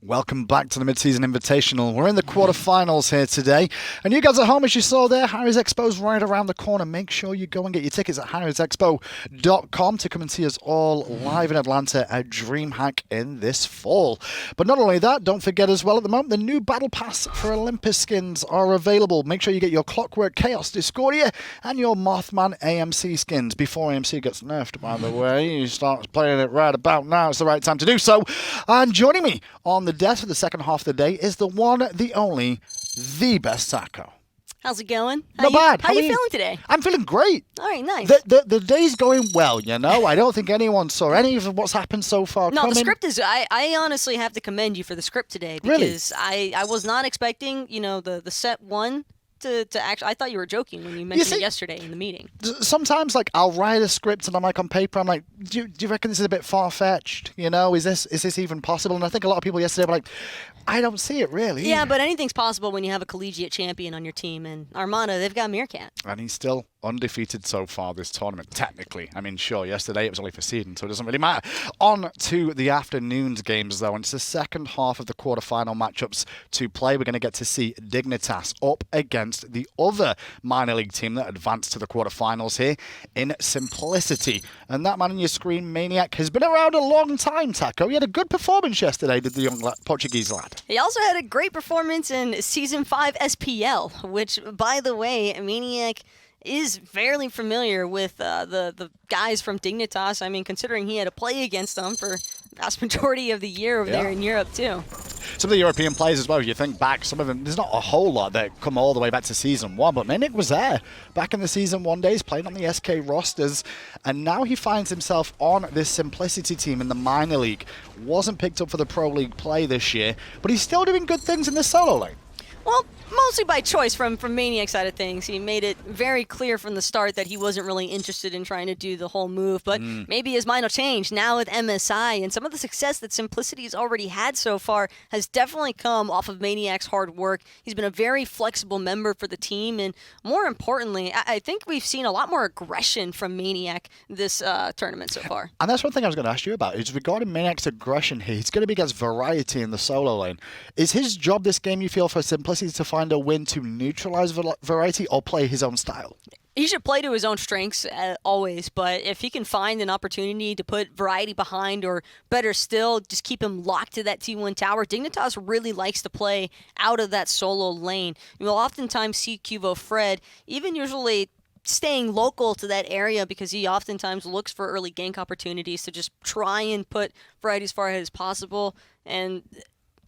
Welcome back to the Mid-Season Invitational. We're in the quarterfinals here today. And you guys at home, as you saw there, Harry's Expo's right around the corner. Make sure you go and get your tickets at harrysexpo.com to come and see us all live in Atlanta at DreamHack in this fall. But not only that, don't forget as well, at the moment, the new Battle Pass for Olympus skins are available. Make sure you get your Clockwork Chaos Discordia and your Mothman AMC skins before AMC gets nerfed, by the way. You start playing it right about now. It's the right time to do so. And joining me on the desk for the second half of the day is the one, the only, the best Taco. How's it going? Not bad. How are you feeling today? I'm feeling great. All right, nice. The day's going well, you know. I don't think anyone saw any of what's happened so far. No, the script is. I honestly have to commend you for the script today because really? I was not expecting the set one to actually. I thought you were joking when you mentioned it yesterday in the meeting. Sometimes I'll write a script and I'm on paper. I'm like, do you reckon this is a bit far fetched? You know, is this even possible? And I think a lot of people yesterday were like, I don't see it really. Yeah, but anything's possible when you have a collegiate champion on your team. And Armada, they've got Meerkat. And he's still undefeated so far this tournament, technically. I mean, sure, yesterday it was only for seeding, so it doesn't really matter. On to the afternoon's games, though, and it's the second half of the quarterfinal matchups to play. We're going to get to see Dignitas up against the other minor league team that advanced to the quarterfinals here in Simplicity. And that man on your screen, maniaKK, has been around a long time, Taco. He had a good performance yesterday, did the young Portuguese lad. He also had a great performance in Season 5 SPL, which, by the way, maniaKK is fairly familiar with the guys from Dignitas. I mean, considering he had to play against them for the vast majority of the year over there in Europe, too. Some of the European players as well, if you think back, some of them, there's not a whole lot that come all the way back to Season 1, but maniaKK was there back in the Season 1 days, playing on the SK rosters, and now he finds himself on this Simplicity team in the minor league. Wasn't picked up for the Pro League play this year, but he's still doing good things in the solo lane. Well, mostly by choice from maniaKK's side of things. He made it very clear from the start that he wasn't really interested in trying to do the whole move, but maybe his mind will change now with MSI, and some of the success that Simplicity's already had so far has definitely come off of maniaKK's hard work. He's been a very flexible member for the team, and more importantly, I think we've seen a lot more aggression from maniaKK this tournament so far. And that's one thing I was going to ask you about, is regarding maniaKK's aggression here. He's going to be against Variety in the solo lane. Is his job this game, you feel, for Simplicity to find a win to neutralize Variety or play his own style? He should play to his own strengths always, but if he can find an opportunity to put Variety behind, or better still, just keep him locked to that T1 tower, Dignitas really likes to play out of that solo lane. You'll oftentimes see QvoFred even usually staying local to that area because he oftentimes looks for early gank opportunities to just try and put Variety as far ahead as possible. And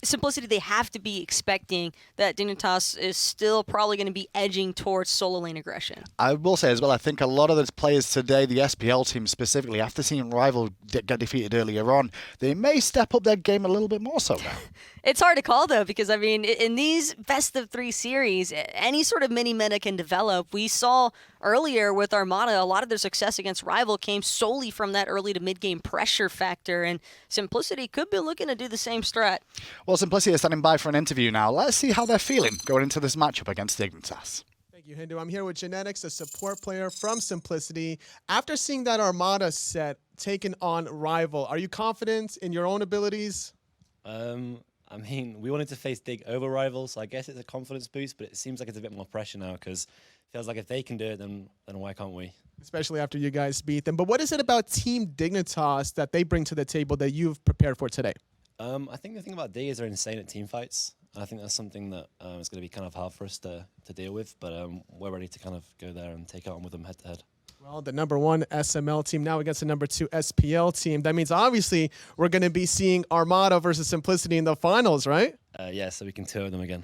Simplicity, they have to be expecting that Dignitas is still probably going to be edging towards solo lane aggression. I will say as well, I think a lot of the players today, the SPL team specifically, after seeing Rival get defeated earlier on, they may step up their game a little bit more so now. It's hard to call, though, because, I mean, in these best-of-3 series, any sort of mini-meta can develop. We saw earlier with Armada, a lot of their success against Rival came solely from that early to mid-game pressure factor, and Simplicity could be looking to do the same strat. Well, Simplicity is standing by for an interview now. Let's see how they're feeling going into this matchup against Dignitas. Thank you, Hindu. I'm here with Genetics, a support player from Simplicity. After seeing that Armada set taken on Rival, are you confident in your own abilities? I mean, we wanted to face Dig over Rival, so I guess it's a confidence boost, but it seems like it's a bit more pressure now because it feels like if they can do it, then why can't we? Especially after you guys beat them. But what is it about Team Dignitas that they bring to the table that you've prepared for today? I think the thing about Dig is they're insane at team fights. I think that's something that is going to be kind of hard for us to deal with, but we're ready to kind of go there and take it on with them head to head. Well, the #1 SML team now against the #2 SPL team. That means obviously we're going to be seeing Armada versus Simplicity in the finals, right? Yeah, so we can tour them again.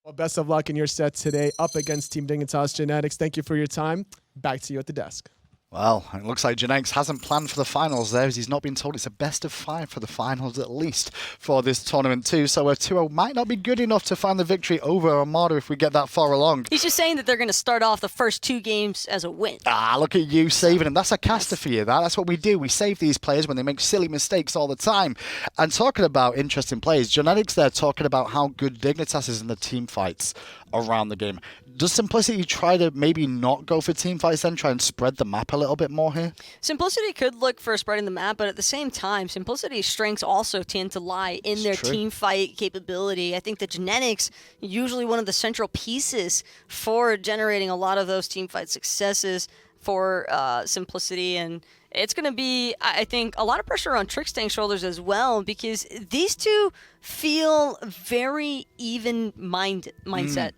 Well, best of luck in your set today up against Team Dignitas. Genetics, thank you for your time. Back to you at the desk. Well, it looks like Genetics hasn't planned for the finals there, as he's not been told it's a best-of-5 for the finals at least for this tournament too. So a 2-0 might not be good enough to find the victory over Armada if we get that far along. He's just saying that they're going to start off the first 2 games as a win. Ah, look at you saving them. That's a caster for you. That's what we do. We save these players when they make silly mistakes all the time. And talking about interesting players, Genetics there talking about how good Dignitas is in the team fights. around the game. Does Simplicity try to maybe not go for team fights then, try and spread the map a little bit more here? Simplicity could look for spreading the map, but at the same time, Simplicity's strengths also tend to lie in their team fight capability. I think the genetics usually one of the central pieces for generating a lot of those team fight successes for Simplicity, and it's going to be, I think, a lot of pressure on Trixtank's shoulders as well, because these two feel very even mindset.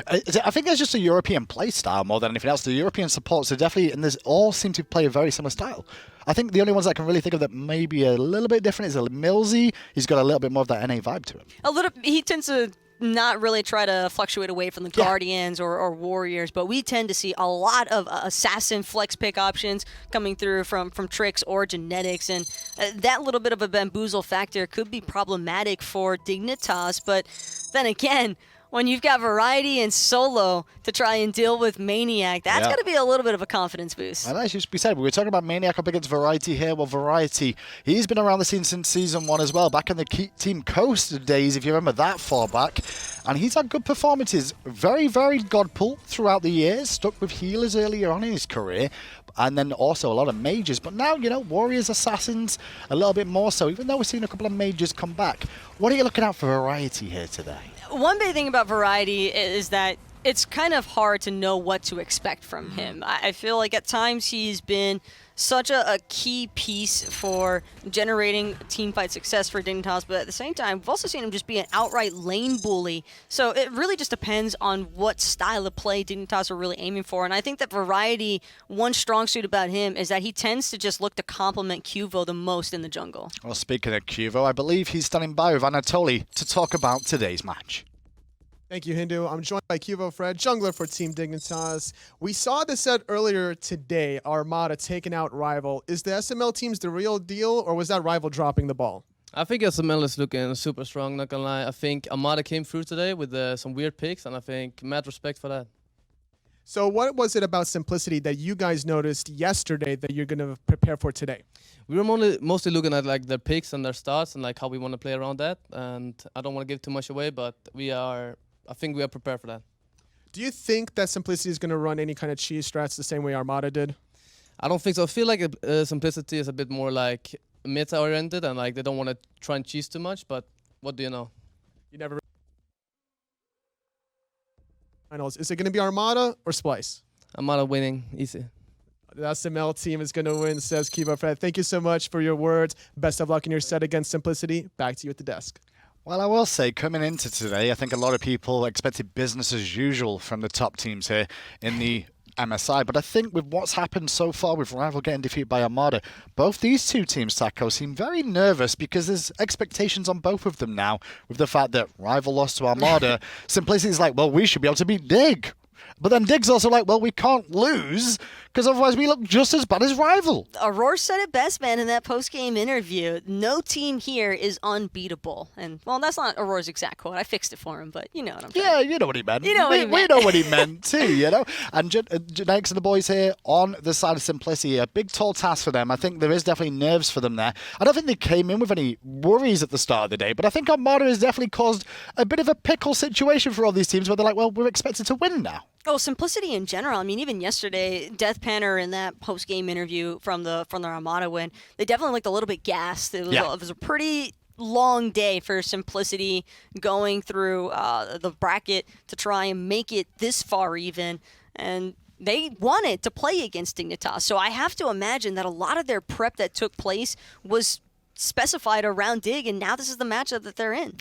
I think there's just a European play style more than anything else. The European supports are definitely, and there's all seem to play a very similar style. I think the only ones I can really think of that maybe a little bit different is Millsy. He's got a little bit more of that NA vibe to him. He tends to not really try to fluctuate away from the Guardians or Warriors, but we tend to see a lot of assassin flex pick options coming through from Trix or Genetics, and that little bit of a bamboozle factor could be problematic for Dignitas, but then again, when you've got Variety and Solo to try and deal with maniaKK, that's going to be a little bit of a confidence boost. And as you said, we were talking about maniaKK up against Variety here. Well, Variety, he's been around the scene since Season 1 as well, back in the Team Coast days, if you remember that far back. And he's had good performances, very, very god pull throughout the years, stuck with healers earlier on in his career, and then also a lot of mages. But now, Warriors, Assassins, a little bit more so, even though we're seeing a couple of mages come back. What are you looking at for Variety here today? One big thing about Variety is that it's kind of hard to know what to expect from him. I feel like at times he's been such a key piece for generating teamfight success for Dignitas, but at the same time, we've also seen him just be an outright lane bully. So it really just depends on what style of play Dignitas are really aiming for. And I think that Variety, one strong suit about him is that he tends to just look to complement Qvo the most in the jungle. Well, speaking of Qvo, I believe he's standing by with Anatoly to talk about today's match. Thank you, Hindu. I'm joined by QvoFred, jungler for Team Dignitas. We saw this set earlier today, Armada taking out Rival. Is the SML teams the real deal, or was that Rival dropping the ball? I think SML is looking super strong, not gonna lie. I think Armada came through today with some weird picks, and I think mad respect for that. So what was it about Simplicity that you guys noticed yesterday that you're going to prepare for today? We were mostly looking at like their picks and their starts and like how we want to play around that. And I don't want to give too much away, but I think we are prepared for that. Do you think that Simplicity is going to run any kind of cheese strats the same way Armada did? I don't think so. I feel like Simplicity is a bit more like meta-oriented and like they don't want to try and cheese too much, but what do you know? You never. Finals. Is it going to be Armada or Splice? Armada winning, easy. The SML team is going to win, says QvoFred. Thank you so much for your words. Best of luck in your set against Simplicity. Back to you at the desk. Well, I will say, coming into today, I think a lot of people expected business as usual from the top teams here in the MSI. But I think with what's happened so far with Rival getting defeated by Armada, both these two teams, Taco, seem very nervous because there's expectations on both of them now with the fact that Rival lost to Armada. Simplicity's like, well, we should be able to beat Dig. But then Dig's also like, well, we can't lose because otherwise we look just as bad as Rival. Aurora said it best, man, in that post-game interview. No team here is unbeatable. And, well, that's not Aurora's exact quote. I fixed it for him, but you know what I'm saying. Yeah, you know what he meant. You know what he meant. We know what he meant too, you know. And Genetics and the boys here on the side of Simplicity, a big, tall task for them. I think there is definitely nerves for them there. I don't think they came in with any worries at the start of the day, but I think Armada has definitely caused a bit of a pickle situation for all these teams where they're like, well, we're expected to win now. Oh, Simplicity in general. I mean, even yesterday, Deathpanter in that post-game interview from the Armada win, they definitely looked a little bit gassed. It was a pretty long day for Simplicity going through the bracket to try and make it this far even, and they wanted to play against Dignitas. So I have to imagine that a lot of their prep that took place was specified around Dig, and now this is the matchup that they're in.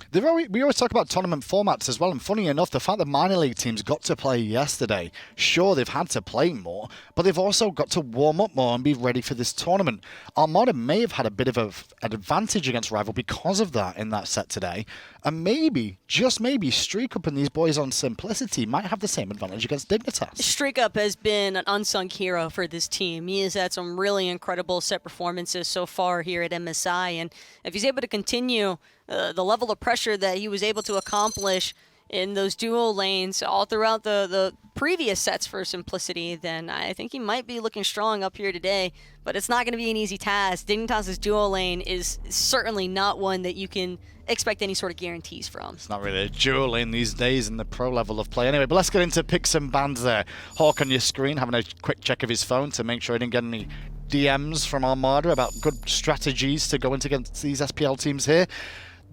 We always talk about tournament formats as well, and funny enough, the fact that minor league teams got to play yesterday, sure, they've had to play more, but they've also got to warm up more and be ready for this tournament. Armada may have had a bit of an advantage against Rival because of that in that set today, and maybe, just maybe, StreakUp and these boys on Simplicity might have the same advantage against Dignitas. StreakUp has been an unsung hero for this team. He has had some really incredible set performances so far here at MSI, and if he's able to continue the level of pressure that he was able to accomplish in those duo lanes all throughout the previous sets for Simplicity, then I think he might be looking strong up here today. But it's not going to be an easy task. Dignitas' duo lane is certainly not one that you can expect any sort of guarantees from. It's not really a dual lane these days in the pro level of play. Anyway, but let's get into picks and bans there. Hawk on your screen, having a quick check of his phone to make sure he didn't get any DMs from Armada about good strategies to go into against these SPL teams here.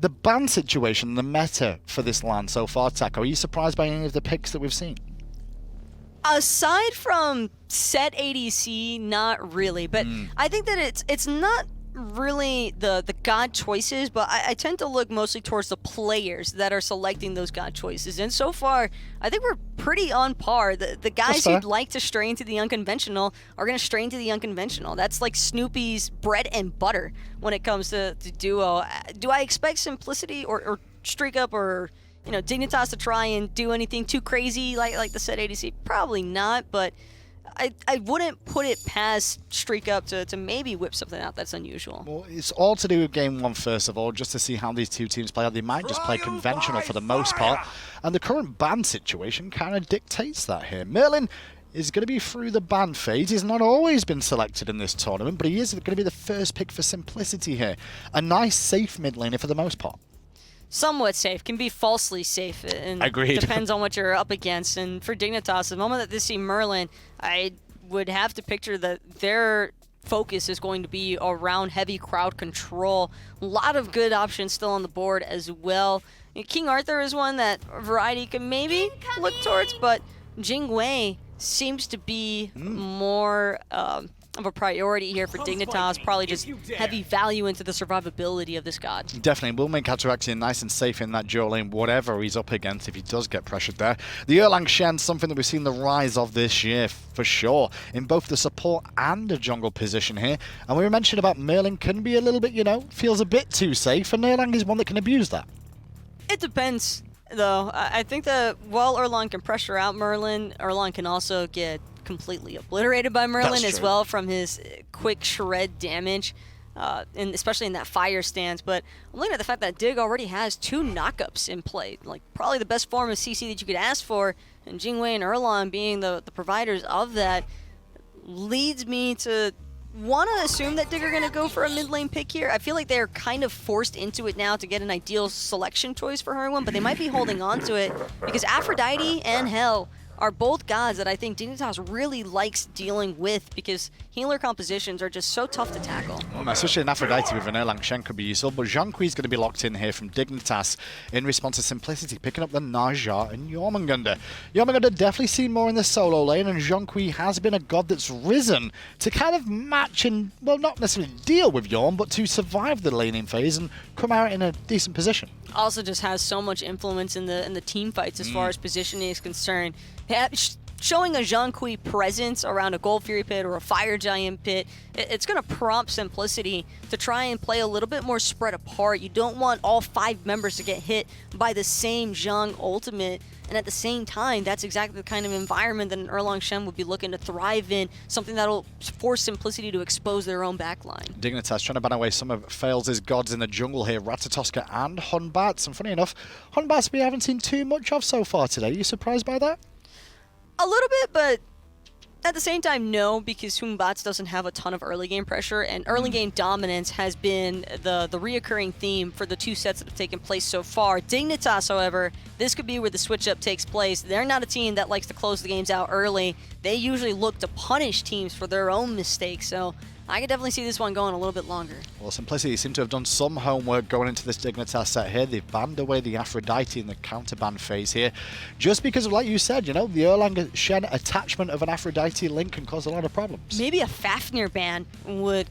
The ban situation, the meta for this LAN so far, Taco, are you surprised by any of the picks that we've seen? Aside from set ADC, not really. But I think that it's not really the god choices, but I tend to look mostly towards the players that are selecting those god choices. And so far, I think we're pretty on par. The guys who'd like to stray into the unconventional are going to stray into the unconventional. That's like Snoopy's bread and butter when it comes to duo. Do I expect Simplicity or StreakUp or Dignitas to try and do anything too crazy like the set ADC? Probably not, but I wouldn't put it past StreakUp to maybe whip something out that's unusual. Well, it's all to do with game one, first of all, just to see how these two teams play out. They might just play conventional for the most part, and the current ban situation kind of dictates that here. Merlin is going to be through the ban phase. He's not always been selected in this tournament, but he is going to be the first pick for Simplicity here. A nice, safe mid laner for the most part. Somewhat safe, can be falsely safe, and Agreed. Depends on what you're up against. And for Dignitas, the moment that they see Merlin, I would have to picture that their focus is going to be around heavy crowd control. A lot of good options still on the board as well. King Arthur is one that Variety can maybe look towards, but Jing Wei seems to be more of a priority here for Dignitas, probably just heavy value into the survivability of this god. Definitely will make Ataraxia nice and safe in that dual lane, whatever he's up against if he does get pressured there. The Erlang Shen, something that we've seen the rise of this year for sure, in both the support and the jungle position here. And we were mentioning about Merlin can be a little bit, feels a bit too safe, and Erlang is one that can abuse that. It depends, though. I think that while Erlang can pressure out Merlin, Erlang can also get completely obliterated by Merlin as well from his quick shred damage, and especially in that fire stance. But I'm looking at the fact that Dig already has 2 knockups in play, like probably the best form of CC that you could ask for, and Jing Wei and Erlang being the providers of that leads me to want to assume that Dig are going to go for a mid lane pick here. I feel like they're kind of forced into it now to get an ideal selection choice for Hurriwind, but they might be holding on to it because Aphrodite and Hell are both gods that I think Dignitas really likes dealing with because healer compositions are just so tough to tackle. Well, especially in Aphrodite with an Erlang Shen could be useful, but Zhong is going to be locked in here from Dignitas in response to Simplicity, picking up the Naja and Jormungandr. Jormungandr definitely seen more in the solo lane, and Zhong has been a god that's risen to kind of match and, well, not necessarily deal with Jorm, but to survive the laning phase and come out in a decent position. Also just has so much influence in the team fights as far as positioning is concerned. Showing a Zhong presence around a Gold Fury pit or a Fire Giant pit, it's going to prompt Simplicity to try and play a little bit more spread apart. You don't want all 5 members to get hit by the same Zhong ultimate, and at the same time, that's exactly the kind of environment that an Erlang Shen would be looking to thrive in, something that'll force Simplicity to expose their own backline. Dignitas trying to ban away some of Faeles' gods in the jungle here, Ratatoska and Batz. And funny enough, Batz we haven't seen too much of so far today. Are you surprised by that? A little bit, but at the same time, no, because Batz doesn't have a ton of early game pressure, and early game dominance has been the reoccurring theme for the 2 sets that have taken place so far. Dignitas, however, this could be where the switch-up takes place. They're not a team that likes to close the games out early. They usually look to punish teams for their own mistakes, so I could definitely see this one going a little bit longer. Well, Simplicity seem to have done some homework going into this Dignitas set here. They've banned away the Aphrodite in the counter-ban phase here. Just because of, like you said, the Erlang Shen attachment of an Aphrodite link can cause a lot of problems. Maybe a Fafnir ban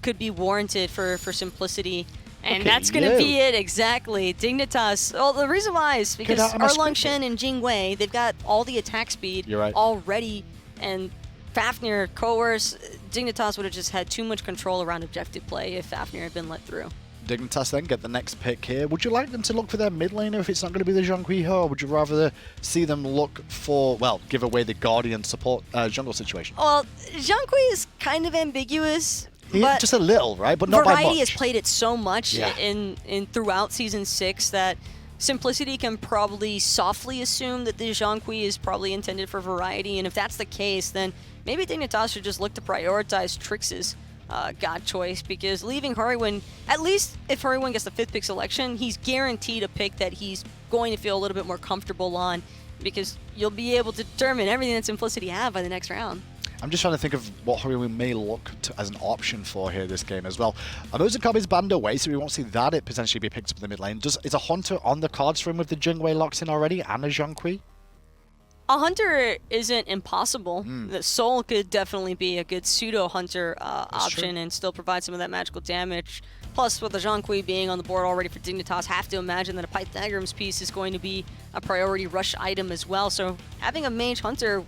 could be warranted for Simplicity. And that's going to be it, exactly. Dignitas, well, the reason why is because Erlang Shen and Jing Wei, they've got all the attack speed already, and Fafnir, Coerce, Dignitas would have just had too much control around objective play if Fafnir had been let through. Dignitas then get the next pick here. Would you like them to look for their mid laner if it's not going to be the Zhong or would you rather see them look for, well, give away the Guardian support jungle situation? Well, Zhong is kind of ambiguous. But just a little, right? But not by much. Variety has played it so much in throughout Season 6 that Simplicity can probably softly assume that the Zhong is probably intended for variety, and if that's the case, then maybe Dignitas should just look to prioritize Trix's god choice, because leaving Hurriwind, at least if Hurriwind gets the 5th pick selection, he's guaranteed a pick that he's going to feel a little bit more comfortable on, because you'll be able to determine everything that Simplicity have by the next round. I'm just trying to think of what Hurriwind may look as an option for here this game as well. I know Zukobi's banned away, so we won't see that it potentially be picked up in the mid lane. Is a Hunter on the cards for him with the Jing locked in already and a Zhong? A Hunter isn't impossible. The Soul could definitely be a good pseudo-Hunter option and still provide some of that magical damage. Plus, with the Zhong being on the board already for Dignitas, have to imagine that a Pythagorum's piece is going to be a priority rush item as well. So having a Mage Hunter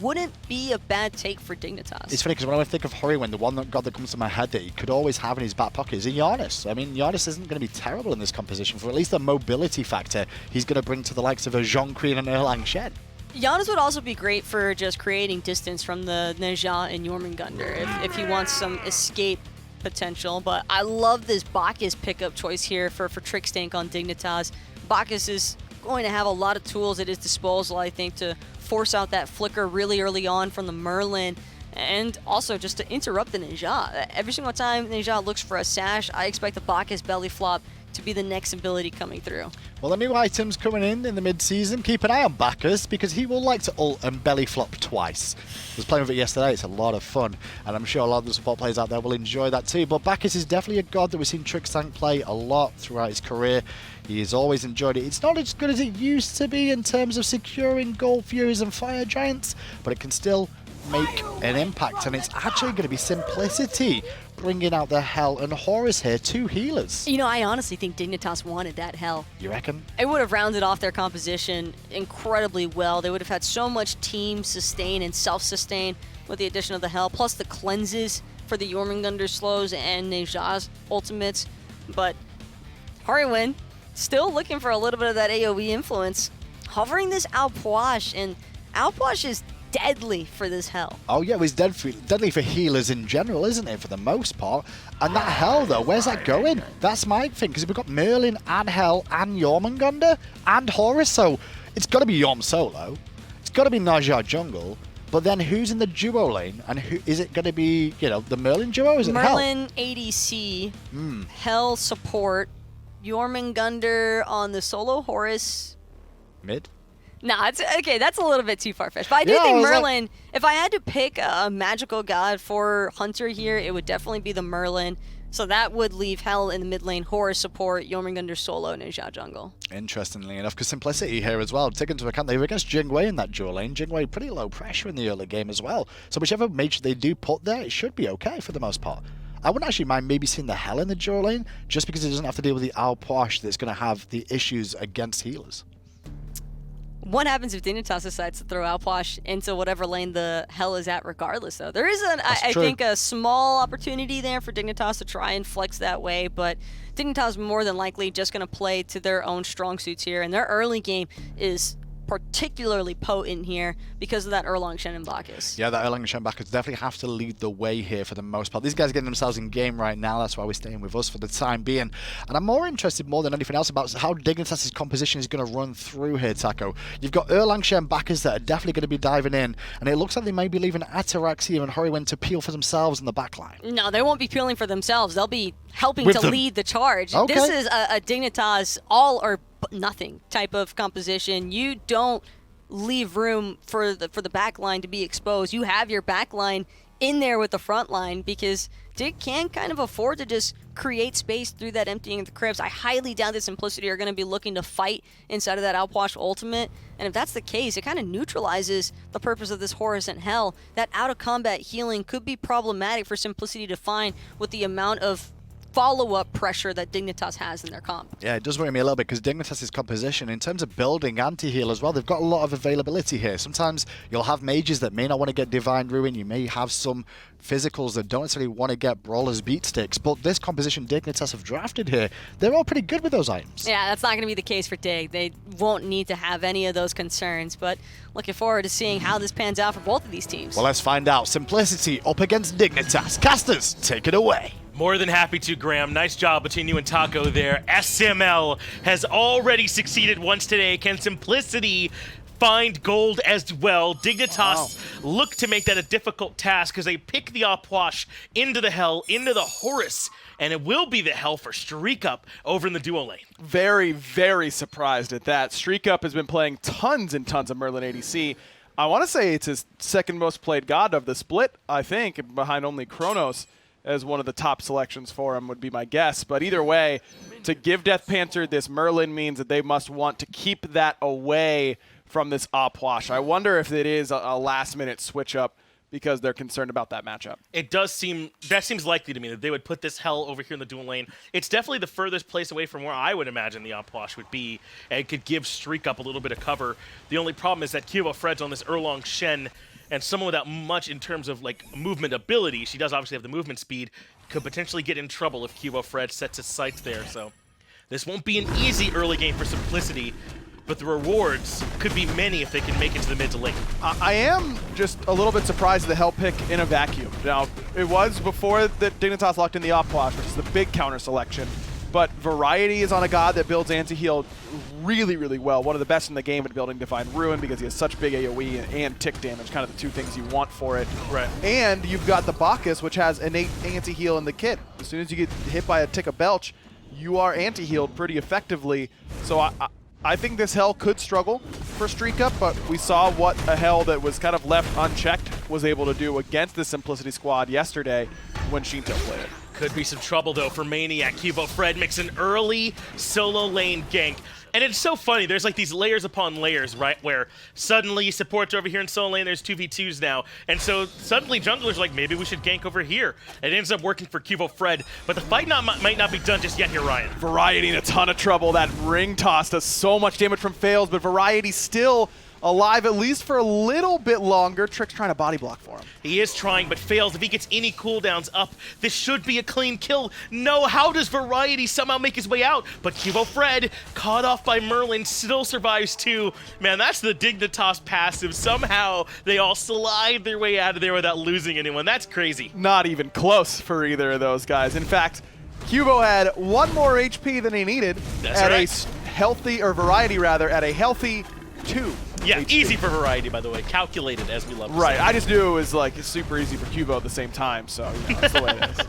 wouldn't be a bad take for Dignitas. It's funny because when I think of Hurriwind, the one god that comes to my head that he could always have in his back pocket is a Giannis. I mean, Giannis isn't going to be terrible in this composition for at least the mobility factor he's going to bring to the likes of a Zhong and an Erlang Shen. Giannis would also be great for just creating distance from the Neja and Jormungandr if he wants some escape potential. But I love this Bacchus pickup choice here for Trixtank on Dignitas. Bacchus is going to have a lot of tools at his disposal, I think, to force out that flicker really early on from the Merlin, and also just to interrupt the Neja. Every single time Neja looks for a sash, I expect the Bacchus belly flop to be the next ability coming through. Well, the new items coming in the mid-season, keep an eye on Bacchus because he will like to ult and belly flop twice. I was playing with it yesterday, it's a lot of fun, and I'm sure a lot of the support players out there will enjoy that too. But Bacchus is definitely a god that we've seen Trixtank play a lot throughout his career. He has always enjoyed it. It's not as good as it used to be in terms of securing Gold Furies and Fire Giants, but it can still make an impact, and it's actually going to be Simplicity bringing out the Hell and Horus here, 2 healers. You know, I honestly think Dignitas wanted that Hell. You reckon? It would have rounded off their composition incredibly well. They would have had so much team sustain and self-sustain with the addition of the Hell, plus the cleanses for the Jormungandr slows and Neja's ultimates. But Hurriwind still looking for a little bit of that AoE influence. Hovering this Alpoash, and Alpoash is deadly for this Hell. Oh yeah, it's deadly for healers in general, isn't it, for the most part? And that Hell, though, where's that going? That's my thing, because we've got Merlin and Hell and Jormungandr and Horus, so it's got to be Jorm solo. It's got to be Naja jungle. But then who's in the duo lane? And who is it going to be, you know, the Merlin duo? Is it Merlin Hell? ADC, Hell support, Jormungandr on the solo Horus. Mid? Nah, it's okay. That's a little bit too far-fetched. But I do think Merlin, if I had to pick a magical god for Hunter here, it would definitely be the Merlin. So that would leave Hell in the mid lane, Horus support, Jormungandr solo, and Neja jungle. Interestingly enough, because Simplicity here as well, take into account they were against Jing in that dual lane. Jing pretty low pressure in the early game as well. So whichever mage they do put there, it should be okay for the most part. I wouldn't actually mind maybe seeing the Hell in the dual lane, just because it doesn't have to deal with the Alpoash that's going to have the issues against healers. What happens if Dignitas decides to throw Alpoash into whatever lane the Hell is at regardless, though? There is, I think, a small opportunity there for Dignitas to try and flex that way, but Dignitas more than likely just going to play to their own strong suits here, and their early game is particularly potent here because of that Erlang, Shen, and Bacchus. Yeah, that Erlang and Shen Bacchus definitely have to lead the way here for the most part. These guys are getting themselves in game right now. That's why we're staying with us for the time being. And I'm more interested more than anything else about how Dignitas' composition is going to run through here, Taco. You've got Erlang, Shen, Bacchus that are definitely going to be diving in, and it looks like they may be leaving Ataraxia and Hurriwind to peel for themselves in the backline. No, they won't be peeling for themselves. They'll be helping to lead the charge. Okay. This is a Dignitas all or nothing type of composition. You don't leave room for the back line to be exposed. You have your back line in there with the front line because Dig can kind of afford to just create space through that emptying of the crypts. I highly doubt that Simplicity are going to be looking to fight inside of that Alpoash ultimate, and if that's the case, it kind of neutralizes the purpose of this Horus and Hell. That out-of-combat healing could be problematic for Simplicity to find with the amount of follow-up pressure that Dignitas has in their comp. Yeah, it does worry me a little bit because Dignitas' composition, in terms of building anti-heal as well, they've got a lot of availability here. Sometimes you'll have mages that may not want to get Divine Ruin. You may have some physicals that don't necessarily want to get Brawler's Beat Sticks. But this composition Dignitas have drafted here, they're all pretty good with those items. Yeah, that's not going to be the case for Dig. They won't need to have any of those concerns. But looking forward to seeing how this pans out for both of these teams. Well, let's find out. Simplicity up against Dignitas. Casters, take it away. More than happy to, Graham. Nice job between you and Taco there. SML has already succeeded once today. Can Simplicity find gold as well? Dignitas look to make that a difficult task because they pick the Opwash into the Hell, into the Horus, and it will be the Hell for StreakUp over in the duo lane. Very, very surprised at that. StreakUp has been playing tons and tons of Merlin ADC. I want to say it's his second most played god of the split, I think, behind only Chronos as one of the top selections for him would be my guess. But either way, to give Deathpanter this Merlin means that they must want to keep that away from this Opwash. I wonder if it is a last-minute switch-up because they're concerned about that matchup. It does seem, that seems likely to me that they would put this Hell over here in the dual lane. It's definitely the furthest place away from where I would imagine the Opwash would be, and it could give StreakUp a little bit of cover. The only problem is that QvoFred's on this Erlang Shen, and someone without much in terms of like movement ability, she does obviously have the movement speed, could potentially get in trouble if QvoFred sets his sights there. So this won't be an easy early game for Simplicity, but the rewards could be many if they can make it to the mid to late. I am just a little bit surprised at the Hell pick in a vacuum. Now, it was before that Dignitas locked in the Opwash, which is the big counter selection. But Variety is on a god that builds anti-heal really, really well. One of the best in the game at building Divine Ruin because he has such big AoE and tick damage, kind of the two things you want for it. Right. And you've got the Bacchus, which has innate anti-heal in the kit. As soon as you get hit by a tick of Belch, you are anti-healed pretty effectively. So I think this Hell could struggle for StreakUp, but we saw what a Hell that was kind of left unchecked was able to do against the Simplicity squad yesterday when Shinto played it. Could be some trouble, though, for maniaKK. QvoFred makes an early solo lane gank. And it's so funny. There's like these layers upon layers, right? Where suddenly support's over here in solo lane, there's 2v2s now. And so suddenly junglers are like, maybe we should gank over here. It ends up working for QvoFred, but the fight might not be done just yet here, Ryan. Variety in a ton of trouble. That ring toss does so much damage from Faeles, but Variety still alive at least for a little bit longer. Trick's trying to body block for him. He is trying, but fails. If he gets any cooldowns up, this should be a clean kill. No, how does Variety somehow make his way out? But QvoFred, caught off by Merlin, still survives too. Man, that's the Dignitas passive. Somehow they all slide their way out of there without losing anyone. That's crazy. Not even close for either of those guys. In fact, Quvo had one more HP than he needed at a healthy, or Variety rather, at a healthy 2. Yeah, HP. easy for Variety, by the way. Calculated, as we love to say. Right, I just knew it was like super easy for Quvo at the same time, so that's the way it is.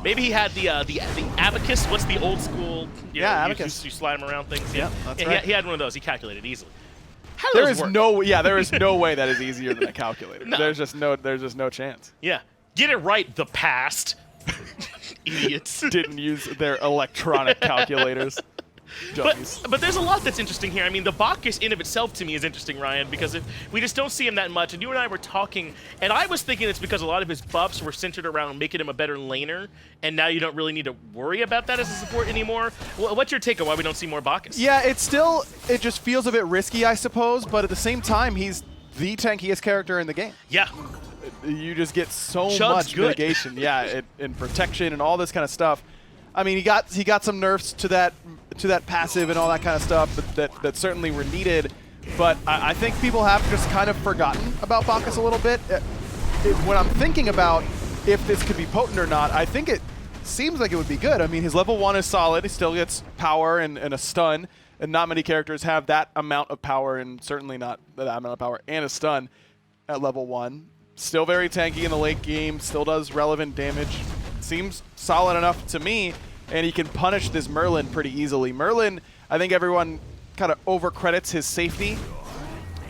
Maybe he had the Abacus. What's the old school? Yeah, you, Abacus. You slide him around things. Yeah, that's right. He had one of those. He calculated easily. How do There those is work? there is no way that is easier than a calculator. No. There's just no chance. Yeah, get it right. The past, idiots. Didn't use their electronic calculators. But there's a lot that's interesting here. I mean, the Bacchus in of itself to me is interesting, Ryan, because we just don't see him that much. And you and I were talking, and I was thinking it's because a lot of his buffs were centered around making him a better laner, and now you don't really need to worry about that as a support anymore. What's your take on why we don't see more Bacchus? Yeah, it just feels a bit risky, I suppose, but at the same time, he's the tankiest character in the game. Yeah. You just get so Chug's much good. mitigation, yeah, and protection and all this kind of stuff. I mean, he got some nerfs to that passive and all that kind of stuff that certainly were needed. But I think people have just kind of forgotten about Bacchus a little bit. When I'm thinking about if this could be potent or not, I think it seems like it would be good. I mean, his level 1 is solid. He still gets power and a stun, and not many characters have that amount of power, and certainly not that amount of power and a stun at level 1. Still very tanky in the late game. Still does relevant damage. Seems solid enough to me, and he can punish this Merlin pretty easily. Merlin, I think everyone kind of overcredits his safety.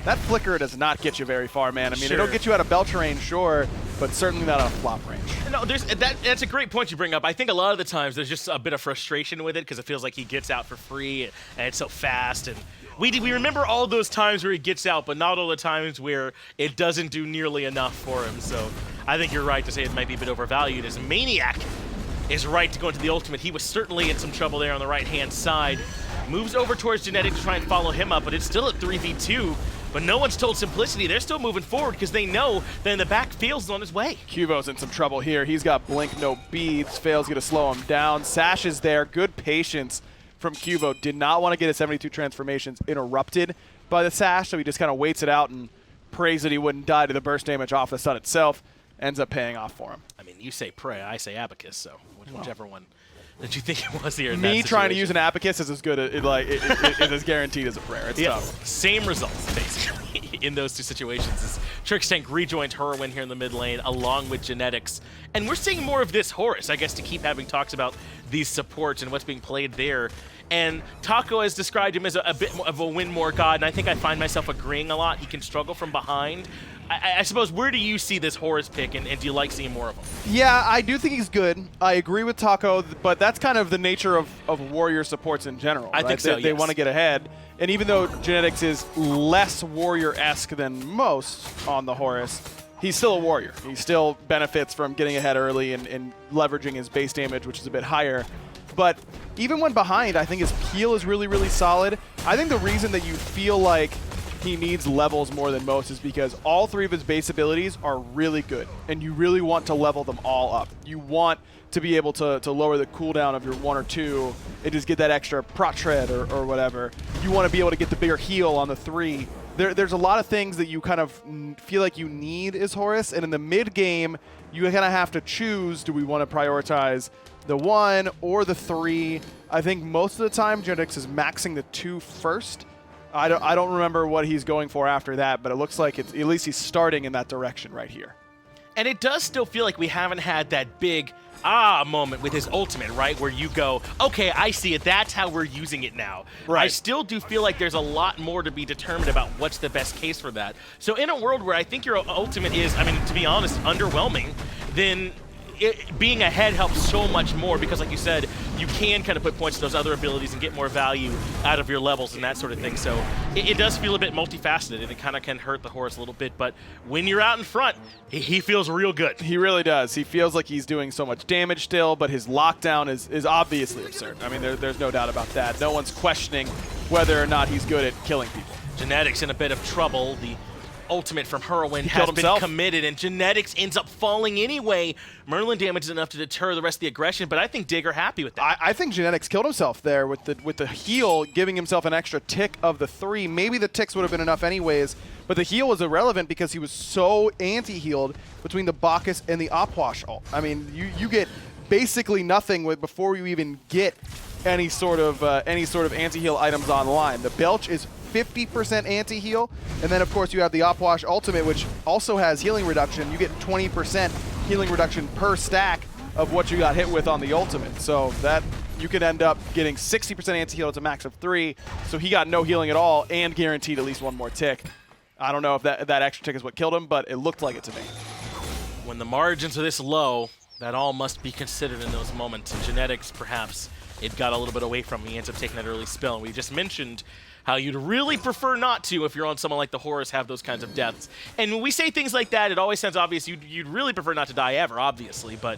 That flicker does not get you very far, man. I mean, it'll get you out of belch range, sure, but certainly not out of flop range. No, that's a great point you bring up. I think a lot of the times there's just a bit of frustration with it because it feels like he gets out for free and it's so fast. And we remember all those times where he gets out, but not all the times where it doesn't do nearly enough for him. So I think you're right to say it might be a bit overvalued. As maniaKK is right to go into the ultimate. He was certainly in some trouble there on the right-hand side. Moves over towards Genetic to try and follow him up, but it's still at 3v2. But no one's told Simplicity. They're still moving forward because they know that in the back, Faeles is on his way. Quvo's in some trouble here. He's got Blink, no beads. Faeles going to slow him down. Sash is there. Good patience from Quvo. Did not want to get his 72 transformations interrupted by the Sash, so he just kind of waits it out and prays that he wouldn't die to the burst damage off the stun itself. ends up paying off for him. I mean, you say pray, I say abacus, so whichever one did you think it was here in Me that trying to situation? use an abacus is as good as it is guaranteed as a prayer. It's tough. Same results, basically, in those two situations. As Trixtank rejoins Hurriwind here in the mid lane, along with Genetics. And we're seeing more of this Horus, I guess, to keep having talks about these supports and what's being played there. And Taco has described him as a bit more of a win more god, and I think I find myself agreeing a lot. He can struggle from behind. I suppose, where do you see this Horus pick, and do you like seeing more of him? Yeah, I do think he's good. I agree with Taco, but that's kind of the nature of warrior supports in general. I think so, They yes. want to get ahead. And even though Genetics is less warrior-esque than most on the Horus, he's still a warrior. He still benefits from getting ahead early and leveraging his base damage, which is a bit higher. But even when behind, I think his peel is really, really solid. I think the reason that you feel like he needs levels more than most is because all three of his base abilities are really good, and you really want to level them all up. You want to be able to lower the cooldown of your 1 or 2 and just get that extra prot shred or whatever. You want to be able to get the bigger heal on the 3. There's a lot of things that you kind of feel like you need as Horus, and in the mid game, you kind of have to choose, do we want to prioritize the 1 or the 3? I think most of the time, Genetics is maxing the 2 first. I don't remember what he's going for after that, but it looks like at least he's starting in that direction right here. And it does still feel like we haven't had that big moment with his ultimate, right? Where you go, okay, I see it. That's how we're using it now. Right. I still do feel like there's a lot more to be determined about what's the best case for that. So in a world where I think your ultimate is, I mean, to be honest, underwhelming, then being ahead helps so much more because, like you said, you can kind of put points to those other abilities and get more value out of your levels and that sort of thing. So it does feel a bit multifaceted, and it kind of can hurt the Horus a little bit. But when you're out in front, he feels real good. He really does. He feels like he's doing so much damage still, but his lockdown is obviously absurd. I mean, there's no doubt about that. No one's questioning whether or not he's good at killing people. Genetics in a bit of trouble. The ultimate from Hurriwind has killed been himself. committed, and Genetics ends up falling anyway. Merlin damage is enough to deter the rest of the aggression, but I think Dig are happy with that. I think Genetics killed himself there with the heal, giving himself an extra tick of the 3. Maybe the ticks would have been enough anyways, but the heal was irrelevant because he was so anti-healed between the Bacchus and the Opwash ult. I mean, you get basically nothing before you even get any sort of anti-heal items online. The Belch is 50% anti-heal, and then of course you have the Opwash ultimate, which also has healing reduction. You get 20% healing reduction per stack of what you got hit with on the ultimate. So that you could end up getting 60% anti-heal to a max of 3. So he got no healing at all and guaranteed at least 1 more tick. I don't know if that extra tick is what killed him, but it looked like it to me. When the margins are this low, that all must be considered in those moments. And Genetics, perhaps, it got a little bit away from him. He ends up taking that early spill. And we just mentioned how you'd really prefer not to, if you're on someone like the Horus, have those kinds of deaths. And when we say things like that, it always sounds obvious. You'd really prefer not to die ever, obviously, but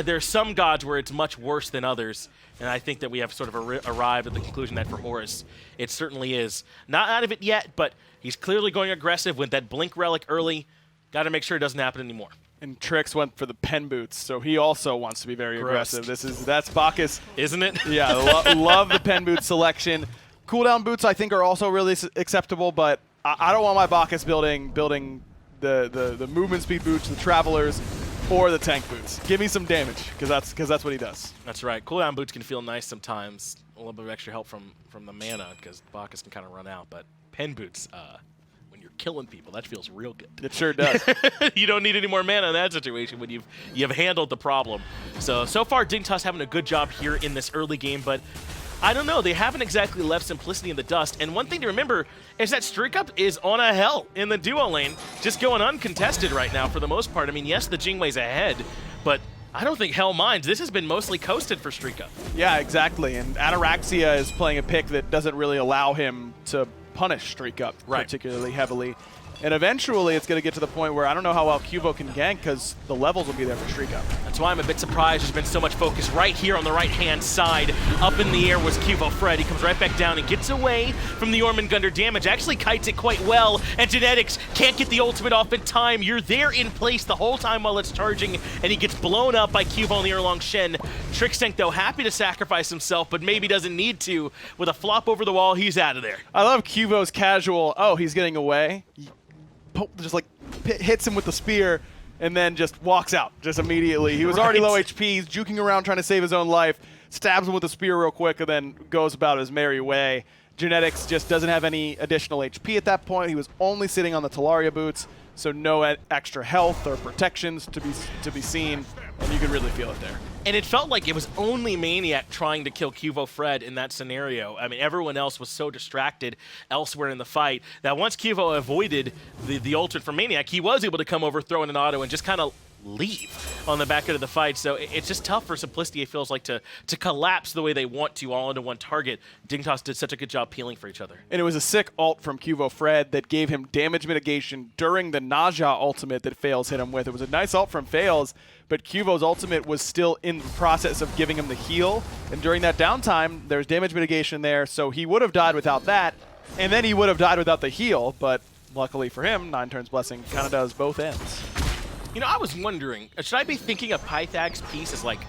there's some gods where it's much worse than others, and I think that we have sort of arrived at the conclusion that for Horus, it certainly is. Not out of it yet, but he's clearly going aggressive with that Blink Relic early. Got to make sure it doesn't happen anymore. And Trix went for the pen boots, so he also wants to be very Gross. aggressive. That's Bacchus. Isn't it? Yeah, love the pen boot selection. Cooldown boots, I think, are also really acceptable, but I don't want my Bacchus building the movement speed boots, the travelers, or the tank boots. Give me some damage, because that's what he does. That's right. Cooldown boots can feel nice sometimes. A little bit of extra help from the mana, because Bacchus can kind of run out. But pen boots, when you're killing people, that feels real good. It sure does. You don't need any more mana in that situation when you've handled the problem. So far, Dignitas having a good job here in this early game, but I don't know. They haven't exactly left Simplicity in the dust. And one thing to remember is that StreakUp is on a hell in the duo lane, just going uncontested right now for the most part. I mean, yes, the Jingwei's ahead, but I don't think hell minds. This has been mostly coasted for StreakUp. Yeah, exactly. And Ataraxia is playing a pick that doesn't really allow him to punish StreakUp particularly heavily. And eventually it's going to get to the point where I don't know how well Qvo can gank because the levels will be there for StreakUp. That's why I'm a bit surprised there's been so much focus right here on the right-hand side. Up in the air was QvoFred. He comes right back down and gets away from the Jormungandr damage. Actually kites it quite well, and Genetics can't get the ultimate off in time. You're there in place the whole time while it's charging, and he gets blown up by Qvo on the Erlang Shen. Trixtank, though, happy to sacrifice himself, but maybe doesn't need to. With a flop over the wall, he's out of there. I love Qvo's casual, oh, he's getting away. Just like hits him with the spear, and then just walks out just immediately. He was already low HP. He's juking around trying to save his own life, stabs him with a spear real quick, and then goes about his merry way. Genetics just doesn't have any additional HP at that point. He was only sitting on the Talaria boots, so no extra health or protections to be seen, and you could really feel it there. And it felt like it was only maniaKK trying to kill QvoFred in that scenario. I mean, everyone else was so distracted elsewhere in the fight that once Qvo avoided the ultimate from maniaKK, he was able to come over, throw in an auto, and just kind of leave on the back end of the fight. So it's just tough for Simplicity, it feels like, to collapse the way they want to all into one target. Dignitas did such a good job peeling for each other. And it was a sick ult from QvoFred that gave him damage mitigation during the Nausea ultimate that Faeles hit him with. It was a nice ult from Faeles, but Qvo's ultimate was still in the process of giving him the heal. And during that downtime, there's damage mitigation there, so he would have died without that, and then he would have died without the heal. But luckily for him, 9 turns Blessing kind of does both ends. You know, I was wondering, should I be thinking of Pythag's piece as like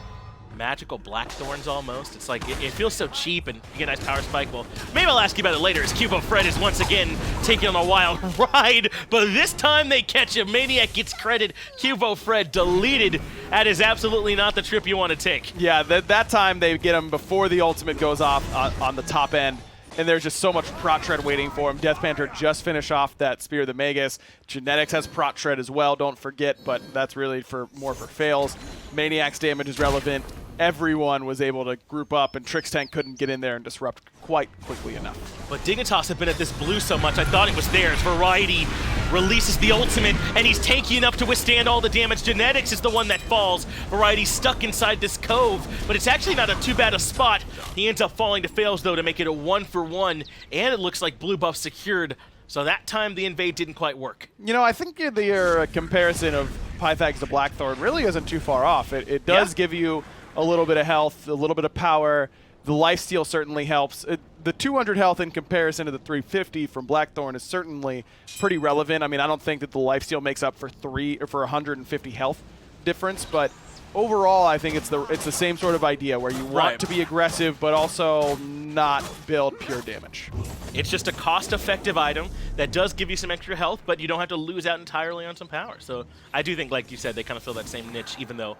magical blackthorns almost? It's like, it feels so cheap and you get a nice power spike. Well, maybe I'll ask you about it later as QvoFred is once again taking on a wild ride, but this time they catch him. maniaKK gets credit. QvoFred deleted. That is absolutely not the trip you want to take. Yeah, that time they get him before the ultimate goes off on the top end. And there's just so much prot shred waiting for him. Deathpanter just finished off that Spear of the Magus. Genetics has prot shred as well, don't forget, but that's really more for Faeles. maniaKK's damage is relevant. Everyone was able to group up, and Trixtank couldn't get in there and disrupt quite quickly enough. But Dignitas have been at this blue so much, I thought it was theirs. Variety releases the ultimate, and he's tanky enough to withstand all the damage. Genetics is the one that falls. Variety's stuck inside this cove, but it's actually not too bad a spot. He ends up falling to Faeles, though, to make it a 1-for-1, and it looks like blue buff secured. So that time the invade didn't quite work. You know, I think your comparison of Pythag's to Blackthorn really isn't too far off. It does give you a little bit of health, a little bit of power. The lifesteal certainly helps. The 200 health in comparison to the 350 from Blackthorn is certainly pretty relevant. I mean, I don't think that the lifesteal makes up for 150 health difference, but overall, I think it's the same sort of idea where you want to be aggressive, but also not build pure damage. It's just a cost-effective item that does give you some extra health, but you don't have to lose out entirely on some power. So I do think, like you said, they kind of fill that same niche, even though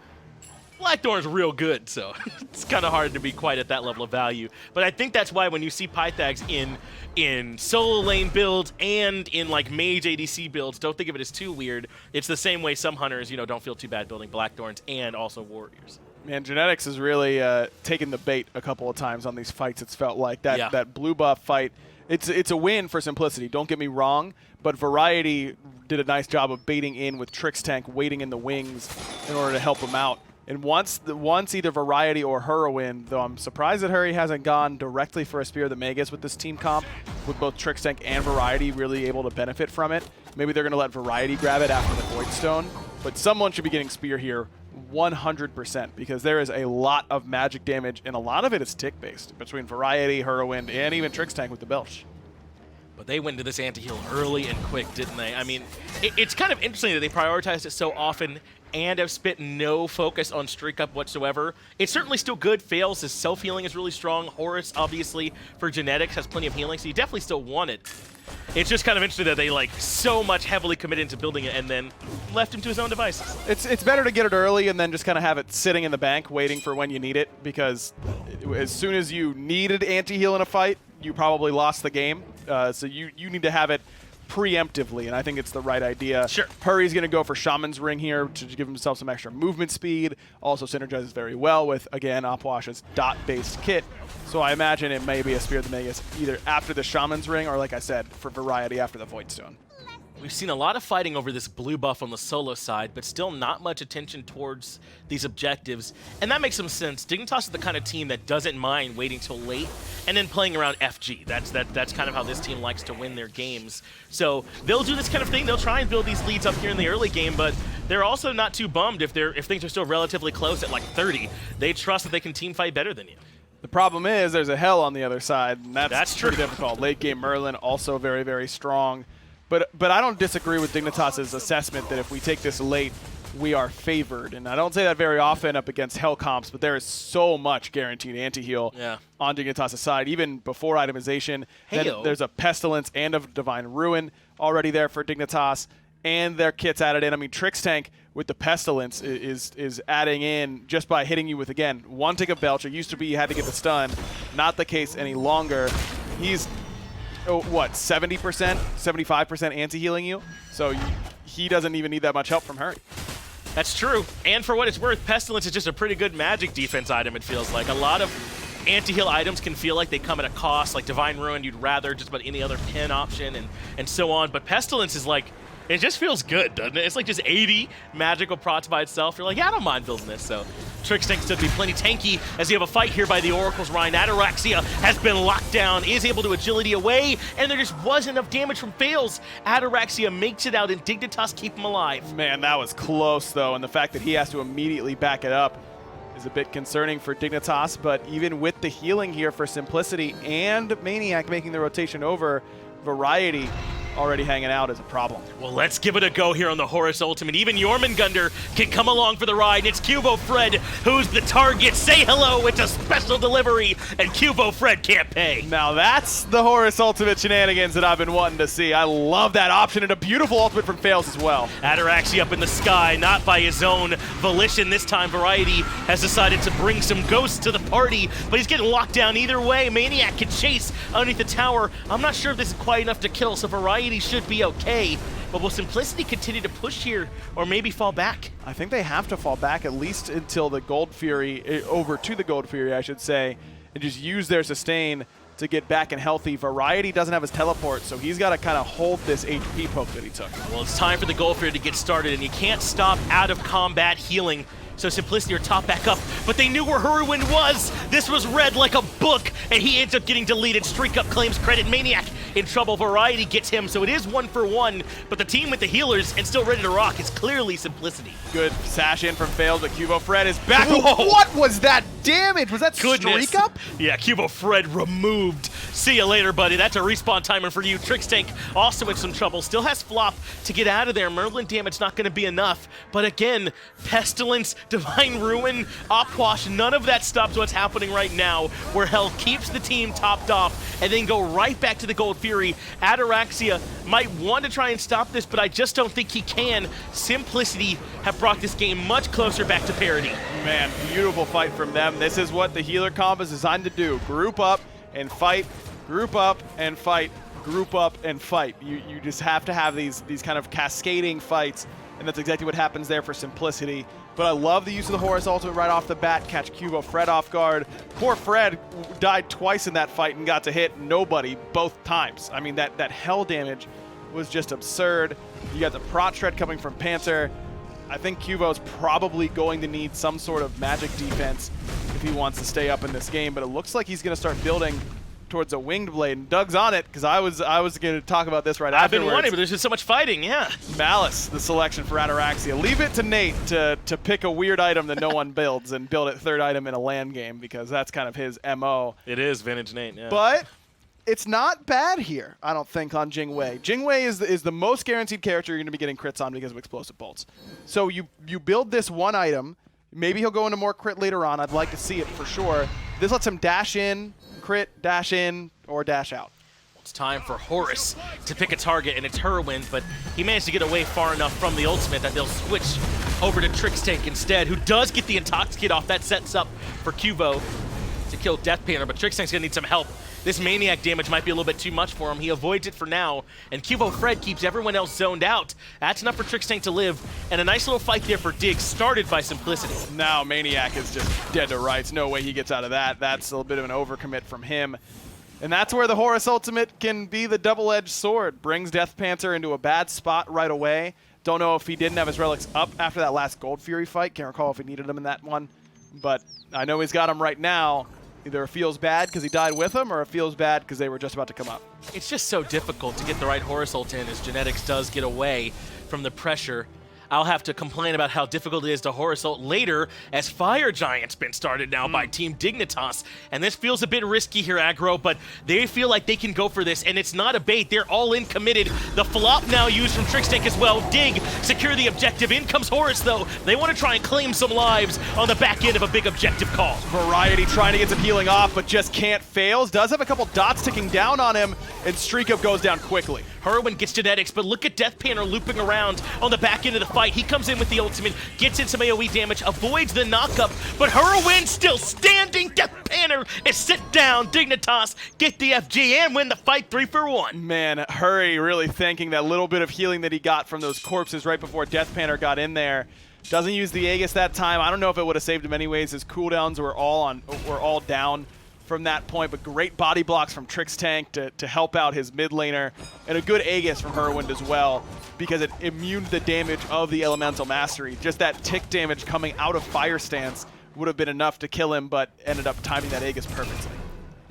Blackthorn's real good, so it's kind of hard to be quite at that level of value. But I think that's why when you see Pythags in solo lane builds and in like mage ADC builds, don't think of it as too weird. It's the same way some hunters, you know, don't feel too bad building Blackthorns and also warriors. Man, Genetics has really taken the bait a couple of times on these fights. It's felt like that blue buff fight. It's a win for Simplicity, don't get me wrong, but Variety did a nice job of baiting in with Trixtank waiting in the wings in order to help him out. And once either Variety or Hurriwind, though I'm surprised that Hurry hasn't gone directly for a Spear of the Magus with this team comp, with both Trixtank and Variety really able to benefit from it. Maybe they're going to let Variety grab it after the Void Stone, but someone should be getting Spear here 100% because there is a lot of magic damage, and a lot of it is tick-based between Variety, Hurriwind, and even Trixtank with the Belch. But they went to this anti-heal early and quick, didn't they? I mean, it's kind of interesting that they prioritized it so often and have spent no focus on StreakUp whatsoever. It's certainly still good. Faeles, his self-healing is really strong. Horus, obviously, for Genetics, has plenty of healing, so you definitely still want it. It's just kind of interesting that they like so much heavily committed into building it and then left him to his own devices. It's better to get it early and then just kind of have it sitting in the bank waiting for when you need it, because as soon as you needed anti-heal in a fight, you probably lost the game. So you need to have it preemptively, and I think it's the right idea. Sure. Hurry's going to go for Shaman's Ring here to give himself some extra movement speed. Also synergizes very well with, again, Opwash's dot-based kit. So I imagine it may be a Spear of the Magus either after the Shaman's Ring or, like I said, for Variety after the Void Stone. We've seen a lot of fighting over this blue buff on the solo side, but still not much attention towards these objectives. And that makes some sense. Dignitas is the kind of team that doesn't mind waiting till late and then playing around FG. That's kind of how this team likes to win their games. So they'll do this kind of thing. They'll try and build these leads up here in the early game, but they're also not too bummed if things are still relatively close at like 30. They trust that they can team fight better than you. The problem is there's a Hell on the other side, and that's true. Pretty difficult. Late game Merlin also very, very strong. But I don't disagree with Dignitas' assessment that if we take this late, we are favored. And I don't say that very often up against Hell comps, but there is so much guaranteed anti-heal on Dignitas' side, even before itemization. Then there's a Pestilence and a Divine Ruin already there for Dignitas. and their kits added in. I mean, Trixtank with the Pestilence is adding in just by hitting you with, again, one tick of Belch. It used to be you had to get the stun. Not the case any longer. He's, what, 70%, 75% anti-healing you? So he doesn't even need that much help from Hurry. That's true. And for what it's worth, Pestilence is just a pretty good magic defense item, it feels like. A lot of anti-heal items can feel like they come at a cost, like Divine Ruin, you'd rather just about any other pin option and so on. But Pestilence is like, it just feels good, doesn't it? It's like just 80 magical prots by itself. You're like, yeah, I don't mind building this. So Trixtank still be plenty tanky as you have a fight here by the Oracle's Rhine. Ataraxia has been locked down, is able to agility away, and there just wasn't enough damage from Faeles. Ataraxia makes it out, and Dignitas keep him alive. Man, that was close, though, and the fact that he has to immediately back it up is a bit concerning for Dignitas, but even with the healing here for Simplicity and maniaKK making the rotation over, Variety already hanging out is a problem. Well, let's give it a go here on the Horus Ultimate. Even Jormungandr can come along for the ride, and it's QvoFred who's the target. Say hello, it's a special delivery, and QvoFred can't pay. Now that's the Horus Ultimate shenanigans that I've been wanting to see. I love that option, and a beautiful ultimate from Faeles as well. Ataraxia up in the sky, not by his own volition. This time, Variety has decided to bring some ghosts to the party, but he's getting locked down either way. maniaKK can chase underneath the tower. I'm not sure if this is quite enough to kill, so Variety should be okay, but will Simplicity continue to push here or maybe fall back? I think they have to fall back at least until the Gold Fury, over to the Gold Fury, I should say, and just use their sustain to get back and healthy. Variety doesn't have his teleport, so he's got to kind of hold this HP poke that he took. Well, it's time for the Gold Fury to get started, and you can't stop out of combat healing. So Simplicity are top back up, but they knew where Hurriwind was. This was read like a book, and he ends up getting deleted. StreakUp claims credit. maniaKK in trouble. Variety gets him, so it is 1-for-1, but the team with the healers and still ready to rock is clearly Simplicity. Good sash in from Faeles, but QvoFred is back. Whoa. What was that damage? Was that Goodness. StreakUp? Yeah, QvoFred removed. See you later, buddy. That's a respawn timer for you. Trixtank also in some trouble. Still has flop to get out of there. Merlin damage not going to be enough. But again, Pestilence, Divine Ruin, Opwash, none of that stops what's happening right now, where Hell keeps the team topped off and then go right back to the Gold Fury. Ataraxia might want to try and stop this, but I just don't think he can. Simplicity have brought this game much closer back to parity. Man, beautiful fight from them. This is what the healer comp is designed to do. Group up and fight, group up and fight, group up and fight. You just have to have these kind of cascading fights, and that's exactly what happens there for Simplicity. But I love the use of the Horus Ultimate right off the bat, catch QvoFred off guard. Poor Fred died twice in that fight and got to hit nobody both times. I mean, that hell damage was just absurd. You got the prot shred coming from Panther. I think Qvo's probably going to need some sort of magic defense if he wants to stay up in this game, but it looks like he's going to start building towards a winged blade, and Doug's on it, because I was going to talk about this right afterwards. I've been wanting, but there's just so much fighting, yeah. Malice, the selection for Ataraxia. Leave it to Nate to pick a weird item that no one builds and build it third item in a LAN game, because that's kind of his MO. It is Vintage Nate, yeah. But it's not bad here, I don't think, on Jing Wei. Jing Wei is the most guaranteed character you're going to be getting crits on because of explosive bolts. So you build this one item. Maybe he'll go into more crit later on. I'd like to see it for sure. This lets him dash in, crit, dash in, or dash out. It's time for Horus to pick a target, and it's Hurriwind, but he managed to get away far enough from the ultimate that they'll switch over to Trixtank instead, who does get the Intoxicate off. That sets up for Qvo to kill Deathpanter, but Trixtank's gonna need some help. This maniaKK damage might be a little bit too much for him. He avoids it for now, and QvoFred keeps everyone else zoned out. That's enough for Trixtank to live, and a nice little fight there for Dig, started by Simplicity. Now maniaKK is just dead to rights. No way he gets out of that. That's a little bit of an overcommit from him. And that's where the Horus Ultimate can be the double-edged sword. Brings Deathpanter into a bad spot right away. Don't know if he didn't have his relics up after that last Gold Fury fight. Can't recall if he needed them in that one. But I know he's got them right now. Either it feels bad because he died with them, or it feels bad because they were just about to come up. It's just so difficult to get the right Horus ult in, as Genetics does get away from the pressure. I'll have to complain about how difficult it is to Horus ult later, as Fire Giant's been started now by Team Dignitas. And this feels a bit risky here, aggro, but they feel like they can go for this, and it's not a bait. They're all in committed. The flop now used from Trixtank as well. Dig, secure the objective. In comes Horus, though. They want to try and claim some lives on the back end of a big objective call. Variety trying to get some healing off, but just can't. Fails. Does have a couple dots ticking down on him, and StreakUp goes down quickly. Hurriwind gets genetics, but look at Deathpanter looping around on the back end of the fight. He comes in with the ultimate, gets in some AoE damage, avoids the knockup, but Hurriwind still standing. Deathpanter is sit down. Dignitas get the FG and win the fight 3-for-1. Man, Hurry really thanking that little bit of healing that he got from those corpses right before Deathpanter got in there. Doesn't use the Aegis that time. I don't know if it would have saved him anyways. His cooldowns were all down from that point, but great body blocks from Trixtank to help out his mid laner, and a good Aegis from Hurriwind as well, because it immuned the damage of the Elemental Mastery. Just that tick damage coming out of Fire Stance would have been enough to kill him, but ended up timing that Aegis perfectly.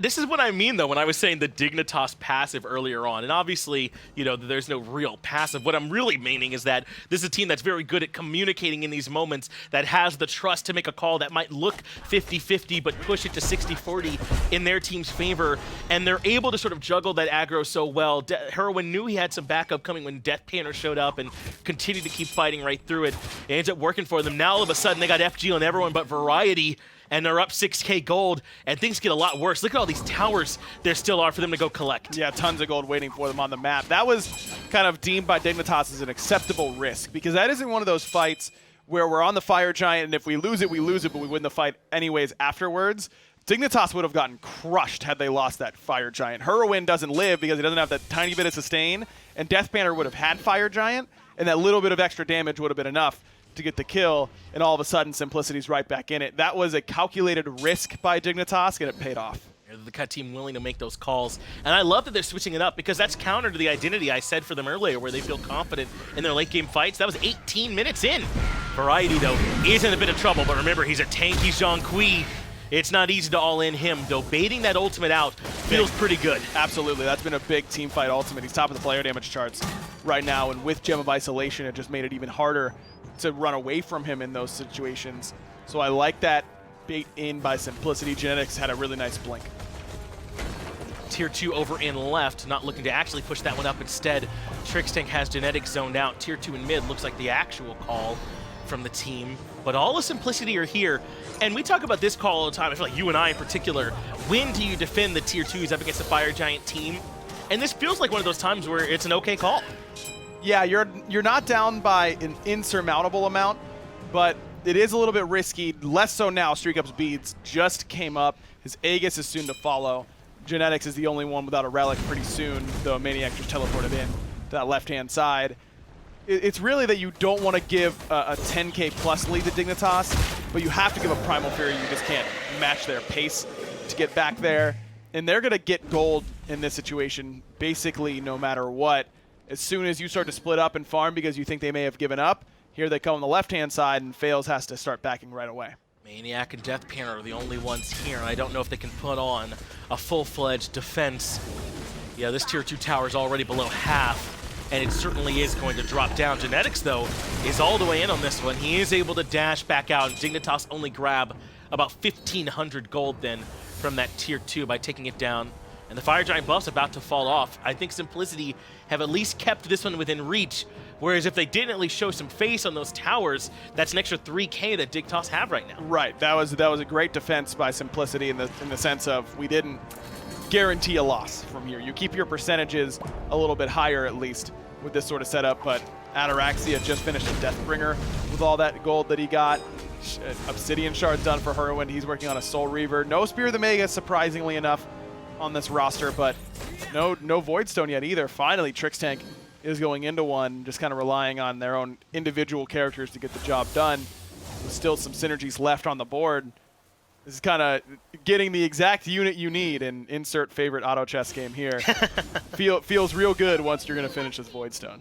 This is what I mean, though, when I was saying the Dignitas passive earlier on. And obviously, you know, there's no real passive. What I'm really meaning is that this is a team that's very good at communicating in these moments, that has the trust to make a call that might look 50-50, but push it to 60-40 in their team's favor. And they're able to sort of juggle that aggro so well. Hurriwind knew he had some backup coming when Deathpanter showed up and continued to keep fighting right through it. It ends up working for them. Now, all of a sudden, they got FG on everyone but Variety, and they're up 6k gold, and things get a lot worse. Look at all these towers there still are for them to go collect. Yeah, tons of gold waiting for them on the map. That was kind of deemed by Dignitas as an acceptable risk, because that isn't one of those fights where we're on the Fire Giant, and if we lose it, but we win the fight anyways afterwards. Dignitas would have gotten crushed had they lost that Fire Giant. Hurriwind doesn't live because he doesn't have that tiny bit of sustain, and Deathpanter would have had Fire Giant, and that little bit of extra damage would have been enough to get the kill, and all of a sudden Simplicity's right back in it. That was a calculated risk by Dignitas, and it paid off. They're the kind of team willing to make those calls. And I love that they're switching it up, because that's counter to the identity I said for them earlier, where they feel confident in their late game fights. That was 18 minutes in. Variety, though, is in a bit of trouble, but remember, he's a tanky Zhong. It's not easy to all in him, though. Baiting that ultimate out feels pretty good. Absolutely. That's been a big team fight ultimate. He's top of the player damage charts right now, and with Gem of Isolation, it just made it even harder to run away from him in those situations. So I like that bait in by Simplicity. Genetics had a really nice blink. Tier 2 over in left, not looking to actually push that one up instead. Trixtank has Genetics zoned out. Tier 2 in mid looks like the actual call from the team. But all of Simplicity are here. And we talk about this call all the time. I feel like you and I in particular. When do you defend the Tier 2s up against the Fire Giant team? And this feels like one of those times where it's an okay call. Yeah, you're not down by an insurmountable amount, but it is a little bit risky. Less so now. StreakUp's beads just came up. His Aegis is soon to follow. Genetics is the only one without a relic pretty soon, though maniaKK just teleported in to that left-hand side. It's really that you don't want to give a 10k plus lead to Dignitas, but you have to give a Primal Fury. You just can't match their pace to get back there. And they're going to get gold in this situation basically no matter what. As soon as you start to split up and farm because you think they may have given up, here they come on the left-hand side, and Faeles has to start backing right away. maniaKK and Deathpanter are the only ones here, and I don't know if they can put on a full-fledged defense. Yeah, this Tier 2 tower is already below half, and it certainly is going to drop down. Genetics, though, is all the way in on this one. He is able to dash back out, and Dignitas only grab about 1,500 gold then from that Tier 2 by taking it down. And the Fire Giant buff's about to fall off. I think Simplicity have at least kept this one within reach, whereas if they didn't at least show some face on those towers, that's an extra 3k that Dignitas have right now. Right, that was a great defense by Simplicity in the sense of we didn't guarantee a loss from here. You keep your percentages a little bit higher at least with this sort of setup, but Ataraxia just finished a Deathbringer with all that gold that he got. Obsidian Shard done for Hurriwind. He's working on a Soul Reaver. No Spear of the Mega, surprisingly enough, on this roster, but no Voidstone yet either. Finally, Trixtank is going into one, just kind of relying on their own individual characters to get the job done. With still some synergies left on the board. This is kind of getting the exact unit you need, and insert favorite auto chess game here. Feels real good once you're going to finish this Voidstone.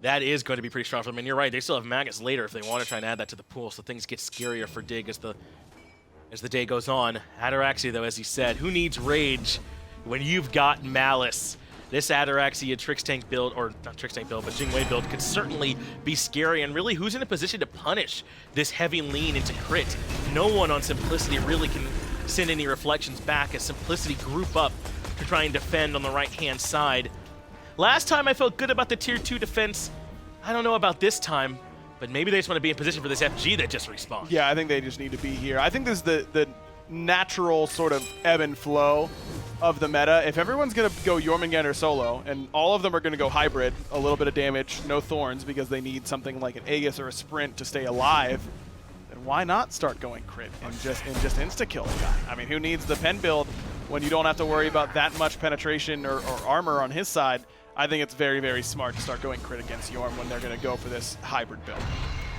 That is going to be pretty strong for them, and you're right, they still have Magus later if they want to try and add that to the pool, so things get scarier for Dig as the day goes on. Ataraxia, though, as he said, who needs Rage when you've got Malice? this Ataraxia Trixtank build, or not Trixtank build, but Jingwei build could certainly be scary. And really, who's in a position to punish this heavy lean into crit? No one on Simplicity really can send any reflections back as Simplicity group up to try and defend on the right-hand side. Last time I felt good about the Tier 2 defense. I don't know about this time, but maybe they just want to be in position for this FG that just respawned. Yeah, I think they just need to be here. I think this is the natural sort of ebb and flow of the meta. If everyone's going to go Jormungandr solo, and all of them are going to go hybrid, a little bit of damage, no thorns, because they need something like an Aegis or a Sprint to stay alive, then why not start going crit and just insta-kill the guy? I mean, who needs the pen build when you don't have to worry about that much penetration or armor on his side? I think it's very, very smart to start going crit against Jorm when they're going to go for this hybrid build.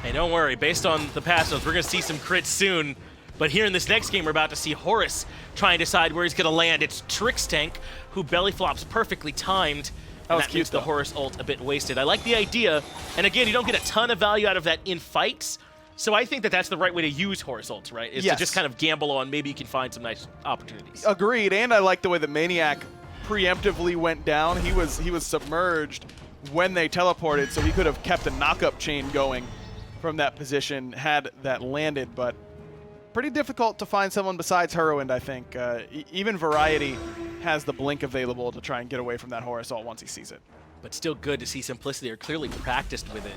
Hey, don't worry. Based on the past notes, we're going to see some crits soon. But here in this next game, we're about to see Horus try and decide where he's going to land. It's Trixtank, who belly flops perfectly timed. That was that cute, makes the though. Horus ult a bit wasted. I like the idea. And again, you don't get a ton of value out of that in fights. So I think that that's the right way to use Horus ults, right? Is to Yes. just kind of gamble on maybe you can find some nice opportunities. Agreed, and I like the way that maniaKK preemptively went down. He was submerged when they teleported, so he could have kept a knock-up chain going from that position had that landed, but pretty difficult to find someone besides Hurriwind, I think. Even Variety has the blink available to try and get away from that Horus ult once he sees it. But still good to see Simplicity are clearly practiced with it.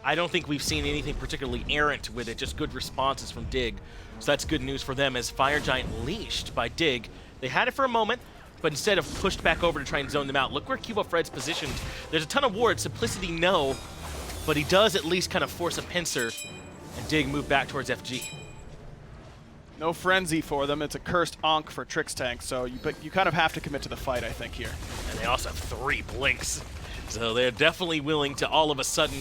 I don't think we've seen anything particularly errant with it, just good responses from Dig. So that's good news for them as Fire Giant leashed by Dig. They had it for a moment, but instead of pushed back over to try and zone them out. Look where QvoFred's positioned. There's a ton of wards, Simplicity no, but he does at least kind of force a pincer, and Dig move back towards FG. No frenzy for them. It's a cursed Ankh for Trixtank, so you kind of have to commit to the fight, I think, here. And they also have 3 blinks. So they're definitely willing to all of a sudden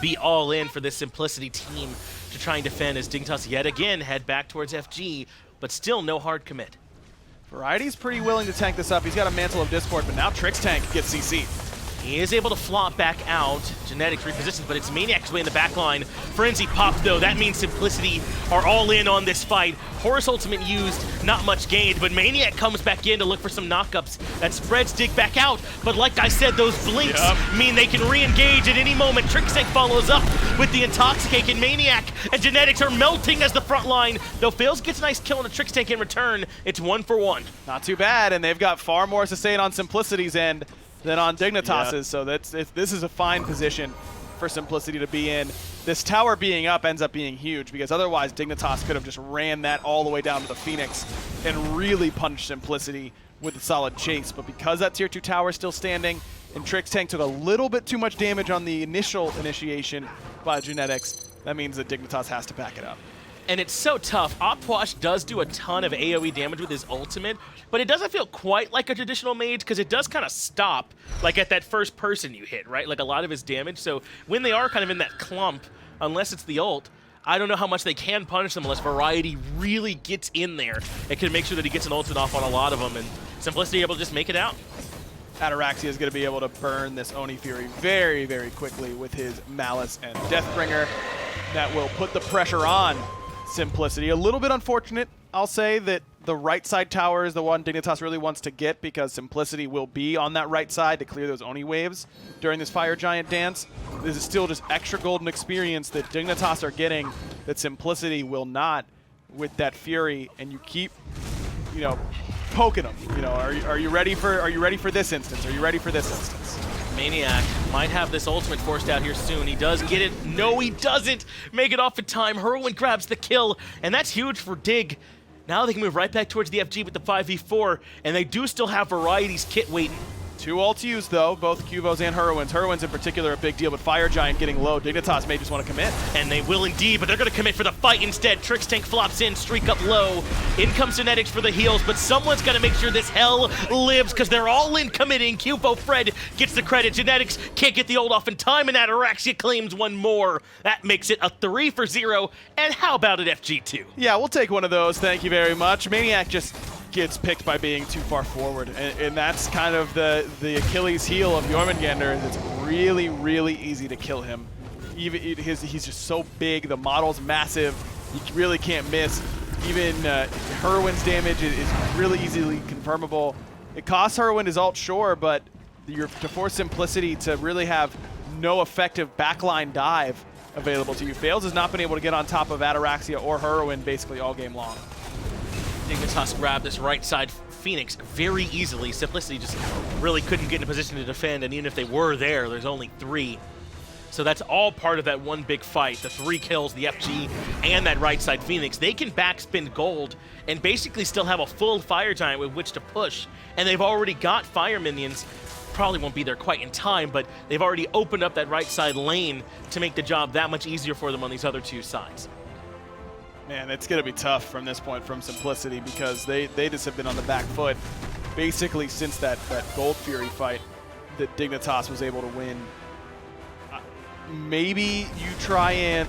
be all in for this Simplicity team to try and defend as Dignitas yet again head back towards FG, but still no hard commit. Variety's pretty willing to tank this up. He's got a Mantle of Discord, but now Trixtank gets CC'd. He is able to flop back out. Genetics repositions, but it's maniaKK's way in the back line. Frenzy popped, though. That means Simplicity are all in on this fight. Horus ultimate used, not much gained, but maniaKK comes back in to look for some knockups. That spreads Dig back out, but like I said, those blinks mean they can re-engage at any moment. Trixtank follows up with the Intoxicate, and maniaKK and Genetics are melting as the front line. Though Faeles gets a nice kill on a Trixtank in return, it's 1 for 1. Not too bad, and they've got far more sustain on Simplicity's end than on Dignitas's, so this is a fine position for Simplicity to be in. This tower being up ends up being huge, because otherwise Dignitas could have just ran that all the way down to the Phoenix and really punished Simplicity with a solid chase. But because that Tier 2 tower is still standing, and Trixtank took a little bit too much damage on the initial initiation by Genetics, that means that Dignitas has to back it up. And it's so tough. Puch does do a ton of AoE damage with his ultimate, but it doesn't feel quite like a traditional mage because it does kind of stop like at that first person you hit, right? Like a lot of his damage. So when they are kind of in that clump, unless it's the ult, I don't know how much they can punish them unless Variety really gets in there. It can make sure that he gets an ultimate off on a lot of them, and Simplicity able to just make it out. Ataraxia is going to be able to burn this Oni Fury very, very quickly with his Malice and Deathbringer. That will put the pressure on Simplicity. A little bit unfortunate, I'll say, that the right side tower is the one Dignitas really wants to get, because Simplicity will be on that right side to clear those Oni waves during this Fire Giant dance. This is still just extra golden experience that Dignitas are getting that Simplicity will not with that Fury, and you keep, you know, poking them. You know, are you ready for this instance? Are you ready for this instance? maniaKK might have this ultimate forced out here soon. He does get it. No, he doesn't. Make it off in time. Hurriwind grabs the kill, and that's huge for Dig. Now they can move right back towards the FG with the 5v4, and they do still have Variety's kit waiting. 2 ults used, though, both Qvos and Hurriwinds. Hurriwinds in particular a big deal, but Fire Giant getting low. Dignitas may just want to commit. And they will indeed, but they're going to commit for the fight instead. Trixtank flops in, StreakUp low. In comes Genetics for the heals, but someone's got to make sure this hell lives because they're all in committing. QvoFred gets the credit. Genetics can't get the ult off in time, and Ataraxia claims one more. That makes it a 3 for 0. And how about an FG2? Yeah, we'll take one of those. Thank you very much. maniaKK just gets picked by being too far forward, and that's kind of the Achilles heel of Jormungandr. It's really, really easy to kill him. He's just so big. The model's massive. You really can't miss. Even Hurriwind's damage is really easily confirmable. It costs Hurriwind his ult, sure, but to force Simplicity to really have no effective backline dive available to you. Faeles has not been able to get on top of Ataraxia or Hurriwind basically all game long. Dignitas grabbed this right side Phoenix very easily. Simplicity just really couldn't get in a position to defend, and even if they were there, there's only 3. So that's all part of that one big fight. The 3 kills, the FG, and that right side Phoenix. They can backspin gold and basically still have a full fire giant with which to push. And they've already got fire minions. Probably won't be there quite in time, but they've already opened up that right side lane to make the job that much easier for them on these other 2 sides. Man, it's going to be tough from this point from Simplicity because they just have been on the back foot basically since that Gold Fury fight that Dignitas was able to win. Maybe you try and,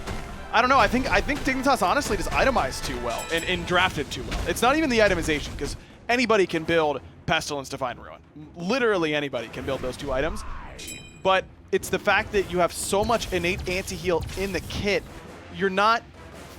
I don't know, I think Dignitas honestly just itemized too well and drafted too well. It's not even the itemization, because anybody can build Pestilence, Divine Ruin. Literally anybody can build those 2 items. But it's the fact that you have so much innate anti-heal in the kit, you're not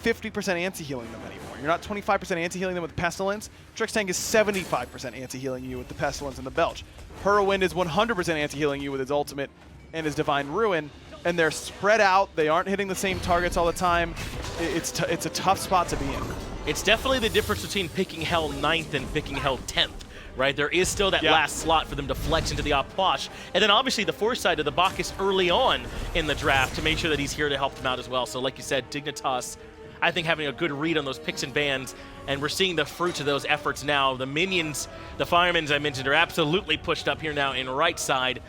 50% anti-healing them anymore. You're not 25% anti-healing them with Pestilence. Trixtank is 75% anti-healing you with the Pestilence and the Belch. Hurriwind is 100% anti-healing you with his ultimate and his Divine Ruin. And they're spread out. They aren't hitting the same targets all the time. It's a tough spot to be in. It's definitely the difference between picking Hell 9th and picking Hell 10th, right? There is still that last slot for them to flex into the op Puch. And then obviously the foresight of the Bacchus early on in the draft to make sure that he's here to help them out as well. So like you said, Dignitas, I think having a good read on those picks and bans, and we're seeing the fruits of those efforts now. The minions, the firemen I mentioned, are absolutely pushed up here now in right side.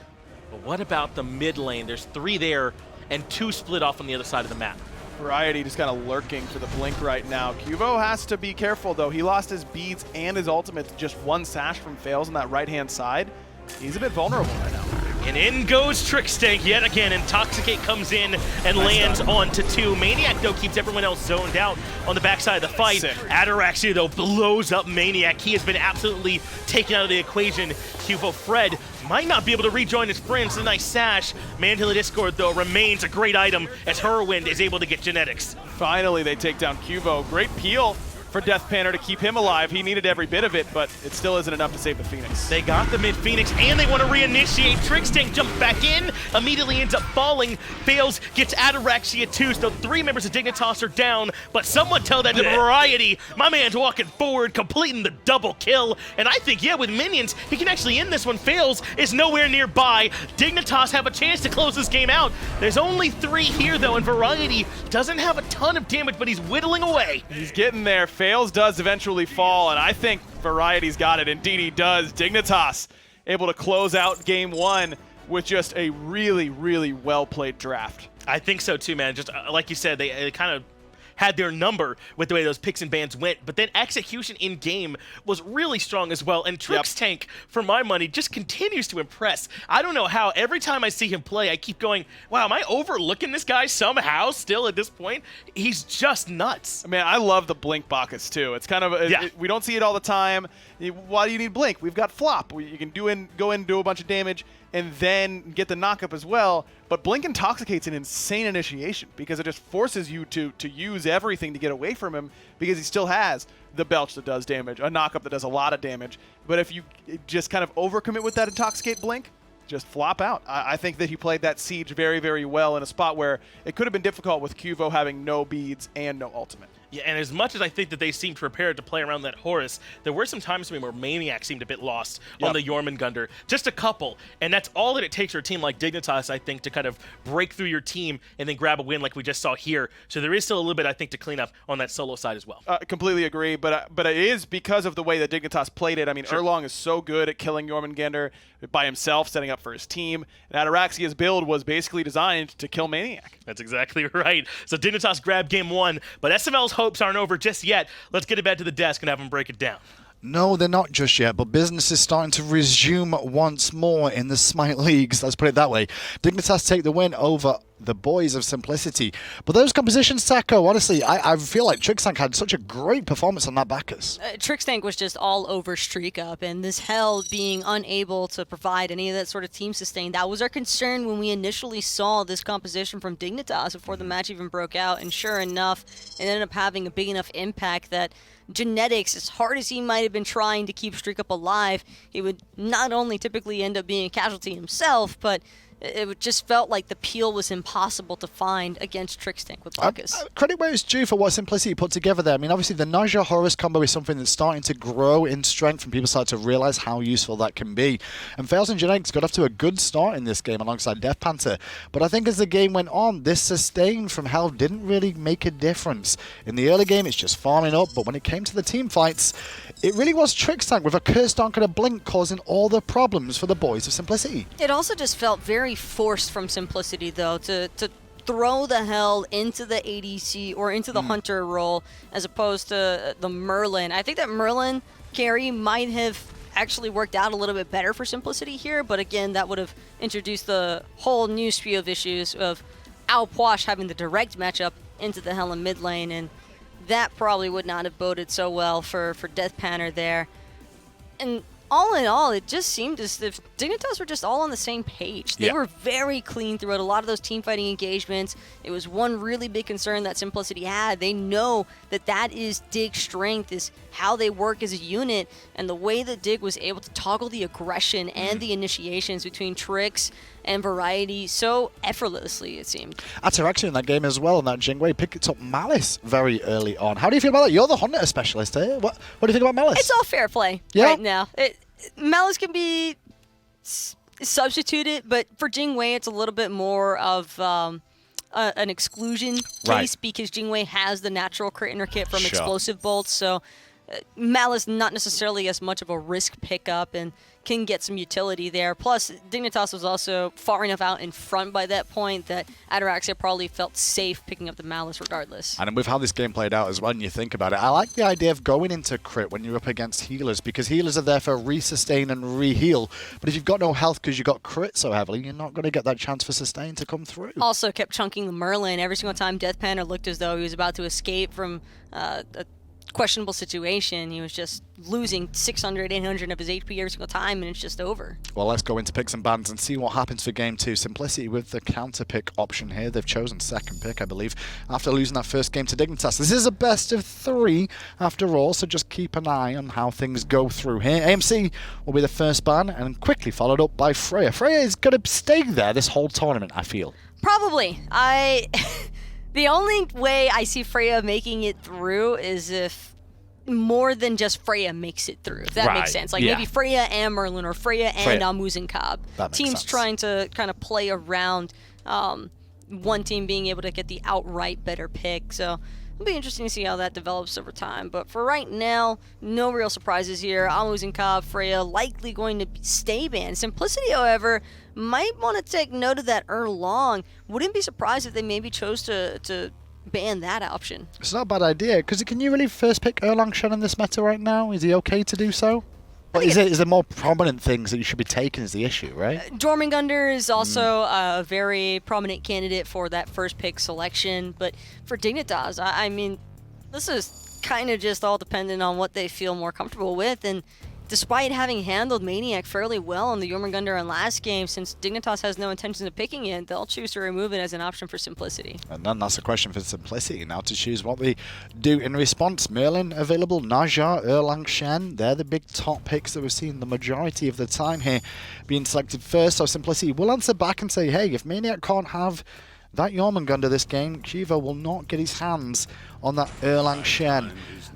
But what about the mid lane? There's 3 there and 2 split off on the other side of the map. Variety just kind of lurking for the blink right now. Quvo has to be careful though. He lost his beads and his ultimate to just 1 sash from Faeles on that right-hand side. He's a bit vulnerable right now. And in goes Trixtank yet again. Intoxicate comes in and lands onto 2. maniaKK, though, keeps everyone else zoned out on the backside of the fight. Sick. Ataraxia, though, blows up maniaKK. He has been absolutely taken out of the equation. QvoFred might not be able to rejoin his friends. A nice sash. Mantilla Discord, though, remains a great item as Hurriwind is able to get genetics. Finally, they take down Quvo. Great peel for Deathpanter to keep him alive. He needed every bit of it, but it still isn't enough to save the Phoenix. They got the mid-Phoenix, and they want to reinitiate. Trixtank jumps back in, immediately ends up falling. Faeles gets Ataraxia too, so 3 members of Dignitas are down, but someone tell that to Variety. My man's walking forward, completing the double kill, and I think, yeah, with minions, he can actually end this one. Faeles is nowhere nearby. Dignitas have a chance to close this game out. There's only 3 here, though, and Variety doesn't have a ton of damage, but he's whittling away. He's getting there. Faeles does eventually fall, and I think Variety's got it. Indeed he does. Dignitas able to close out game 1 with just a really, really well-played draft. I think so too, man. Just like you said, they kind of had their number with the way those picks and bans went, but then execution in game was really strong as well. And Trixtank, for my money, just continues to impress. I don't know how. Every time I see him play, I keep going, wow, am I overlooking this guy somehow still at this point? He's just nuts. Man, I love the blink Bacchus too. It's kind of we don't see it all the time. Why do you need blink? We've got flop. You can go in and do a bunch of damage and then get the knockup as well. But blink intoxicates an insane initiation because it just forces you to use everything to get away from him, because he still has the belch that does damage, a knockup that does a lot of damage. But if you just kind of overcommit with that intoxicate blink, just flop out. I think that he played that siege very, very well in a spot where it could have been difficult with Quvo having no beads and no ultimate. Yeah, and as much as I think that they seemed prepared to play around that Horus, there were some times where maniaKK seemed a bit lost on the Jormungandr. Just a couple, and that's all that it takes for a team like Dignitas, I think, to kind of break through your team and then grab a win like we just saw here. So there is still a little bit, I think, to clean up on that solo side as well. Completely agree, but it is because of the way that Dignitas played it. I mean, Erlang is so good at killing Jormungandr by himself, setting up for his team. And Ataraxia's build was basically designed to kill maniaKK. That's exactly right. So Dignitas grabbed game 1, but SML's hopes aren't over just yet. Let's get it back to the desk and have them break it down. No, they're not just yet, but business is starting to resume once more in the SMITE leagues. Let's put it that way. Dignitas take the win over the boys of Simplicity. But those compositions, Taco, honestly, I feel like Trixtank had such a great performance on that Bacchus. Trixtank was just all over StreakUp, and this Hell being unable to provide any of that sort of team sustain, that was our concern when we initially saw this composition from Dignitas before the match even broke out, and sure enough, it ended up having a big enough impact that genetics, as hard as he might have been trying to keep StreakUp alive, he would not only typically end up being a casualty himself, but it just felt like the peel was impossible to find against Trixtank with Bacchus. Credit where it's due for what Simplicity put together there. I mean, obviously the Naja Horus combo is something that's starting to grow in strength and people start to realize how useful that can be. And Faeles and Genetics got off to a good start in this game alongside Deathpanter. But I think as the game went on, this sustain from hell didn't really make a difference. In the early game, it's just farming up, but when it came to the team fights, it really was Trixtank with a Curse Donk and a Blink causing all the problems for the boys of Simplicity. It also just felt very forced from Simplicity, though, to throw the hell into the ADC or into the Hunter role as opposed to the Merlin. I think that Merlin carry might have actually worked out a little bit better for Simplicity here, but again, that would have introduced the whole new spew of issues of Puch having the direct matchup into the hell in mid lane, and that probably would not have boded so well for Deathpanter there. And all in all, it just seemed as if Dignitas were just all on the same page. They were very clean throughout a lot of those team-fighting engagements. It was one really big concern that Simplicity had. They know that that is Dig's strength, is how they work as a unit, and the way that Dig was able to toggle the aggression and the initiations between Trix and Variety so effortlessly, it seemed. Ataraxia in that game as well, and that Jing Wei picked up Malice very early on. How do you feel about that? You're the Hunter specialist here. What do you think about Malice? It's all fair play right now. Malice can be substituted, but for Jing Wei, it's a little bit more of an exclusion case because Jing Wei has the natural crit kit from explosive bolts, so Malice not necessarily as much of a risk pickup and can get some utility there. Plus, Dignitas was also far enough out in front by that point that Ataraxia probably felt safe picking up the Malice regardless. And with how this game played out as well, when you think about it, I like the idea of going into crit when you're up against healers, because healers are there for re-sustain and re-heal. But if you've got no health because you got crit so heavily, you're not going to get that chance for sustain to come through. Also kept chunking the Merlin. Every single time Deathpanter looked as though he was about to escape from a questionable situation, he was just losing 600, 800 of his HP every single time, and it's just over. Well, let's go into picks and bans and see what happens for game 2. Simplicity with the counter pick option here. They've chosen second pick, I believe, after losing that first game to Dignitas. This is a best of 3 after all, so just keep an eye on how things go through here. AMC will be the first ban, and quickly followed up by Freya. Freya is going to stay there this whole tournament, I feel. Probably. The only way I see Freya making it through is if more than just Freya makes it through, if that makes sense. Like maybe Freya and Merlin, or Freya and Almuzin teams trying to kind of play around one team being able to get the outright better pick. So it'll be interesting to see how that develops over time. But for right now, no real surprises here. Almuzin, Freya likely going to stay banned. Simplicity, however, might want to take note of that Erlang. Wouldn't be surprised if they maybe chose to ban that option. It's not a bad idea, because can you really first pick Erlang Shen in this meta right now? Is he okay to do so? But is there more prominent things that you should be taking is the issue, right? Jormungandr is also a very prominent candidate for that first pick selection, but for Dignitas, I mean, this is kind of just all dependent on what they feel more comfortable with, and despite having handled maniaKK fairly well in the Jormungandr in last game, since Dignitas has no intention of picking it, they'll choose to remove it as an option for Simplicity. And then that's a question for Simplicity now to choose what they do in response. Merlin available, Naja, Erlang, Shen, they're the big top picks that we've seen the majority of the time here being selected first. So Simplicity will answer back and say, hey, if maniaKK can't have that Jormungandr this game, Qivo will not get his hands on that Erlang Shen.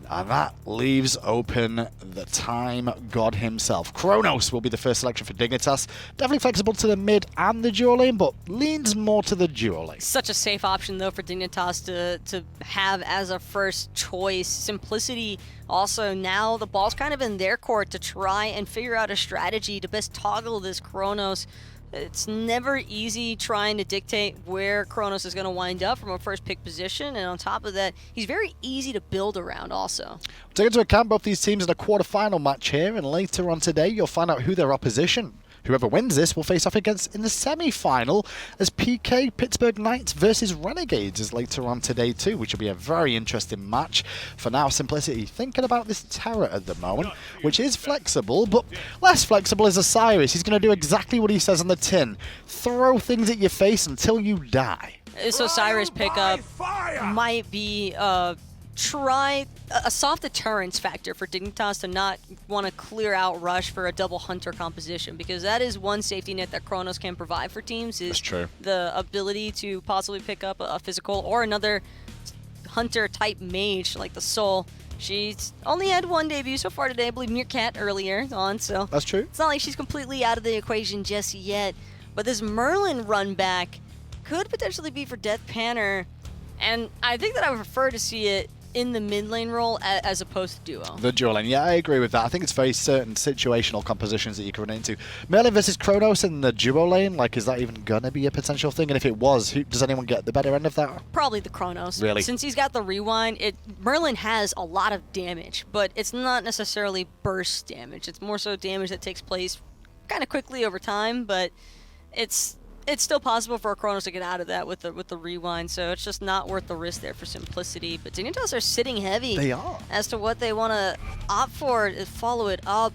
And that leaves open the time god himself. Chronos will be the first selection for Dignitas. Definitely flexible to the mid and the dual lane, but leans more to the dual lane. Such a safe option, though, for Dignitas to have as a first choice. Simplicity also, now the ball's kind of in their court to try and figure out a strategy to best toggle this Chronos. It's never easy trying to dictate where Chronos is going to wind up from a first pick position, and on top of that, he's very easy to build around also. Take into account both these teams in a quarterfinal match here, and later on today you'll find out who their opposition. Whoever wins this will face off against in the semi-final as PK Pittsburgh Knights versus Renegades is later on today too, which will be a very interesting match. For now, Simplicity thinking about this Terra at the moment, which is flexible, but less flexible is Osiris. He's going to do exactly what he says on the tin. Throw things at your face until you die. This Osiris pickup might be try a soft deterrence factor for Dignitas to not want to clear out rush for a double hunter composition, because that is one safety net that Chronos can provide for teams, is That's true. the ability to possibly pick up a physical or another hunter type mage like the Soul. She's only had one debut so far today, I believe Meerkat earlier on, so That's true. it's not like she's completely out of the equation just yet. But this Merlin run back could potentially be for Deathpanter, and I think that I would prefer to see it in the mid lane role as opposed to duo. The dual lane, yeah, I agree with that. I think it's very certain situational compositions that you can run into. Merlin versus Chronos in the duo lane, like, is that even gonna be a potential thing? And if it was, does anyone get the better end of that? Probably the Chronos. Really? Since he's got the rewind, Merlin has a lot of damage, but it's not necessarily burst damage. It's more so damage that takes place kind of quickly over time, but it's still possible for a Chronos to get out of that with the rewind, so it's just not worth the risk there for simplicity. But Dignitas are sitting heavy. They are. As to what they want to opt for, is follow it up.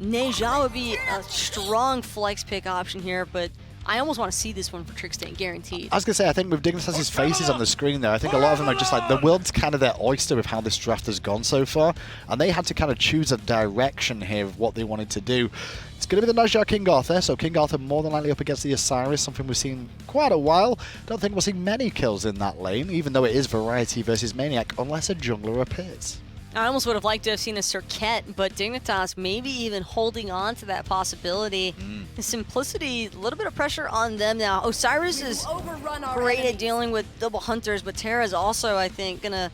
Neja would be a strong flex pick option here, but I almost want to see this one for Trixtank, guaranteed. I was going to say, I think with Dignitas' faces on the screen there, I think a lot of them are just like, the world's kind of their oyster with how this draft has gone so far, and they had to kind of choose a direction here of what they wanted to do. It's going to be the Najjar King Arthur, so King Arthur more than likely up against the Osiris, something we've seen quite a while. Don't think we'll see many kills in that lane, even though it is variety versus maniac, unless a jungler appears. I almost would have liked to have seen a Cirquette, but Dignitas maybe even holding on to that possibility. The simplicity, a little bit of pressure on them now. Osiris is great at dealing with double hunters, but Terra is also, I think, going to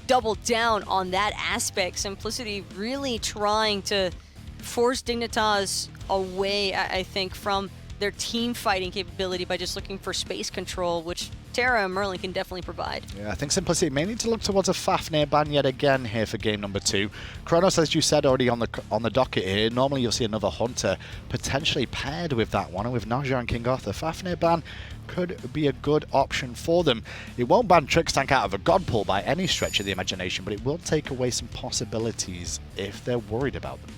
double down on that aspect. Simplicity really trying to force Dignitas away, I think, from their team fighting capability by just looking for space control, which Terra and Merlin can definitely provide. Yeah, I think Simplicity may need to look towards a Fafnir ban yet again here for game number 2. Chronos, as you said, already on the docket here. Normally you'll see another Hunter potentially paired with that one, and with Najjar and King Arthur, Fafnir ban could be a good option for them. It won't ban Trixtank out of a god pool by any stretch of the imagination, but it will take away some possibilities if they're worried about them.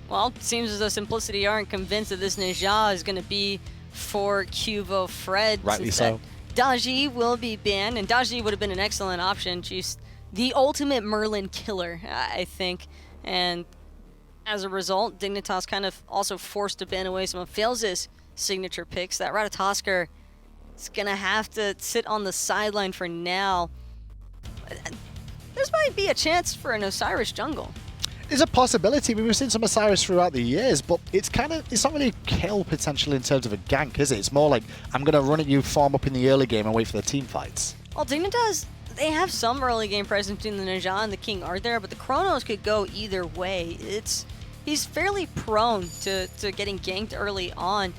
Well, it seems as though Simplicity aren't convinced that this Neja is going to be for QvoFred. Rightly so. Daji will be banned, and Daji would have been an excellent option. She's the ultimate Merlin killer, I think. And as a result, Dignitas kind of also forced to ban away some of Faeles' signature picks. That Ratatoskr is going to have to sit on the sideline for now. There's might be a chance for an Osiris jungle. There's a possibility. We've seen some Osiris throughout the years, but it's not really kill potential in terms of a gank, is it? It's more like, I'm going to run at you, farm up in the early game, and wait for the team fights. Well, Dignitas, they have some early game presence between the Neja and the King Arthur, but the Chronos could go either way. He's fairly prone to getting ganked early on,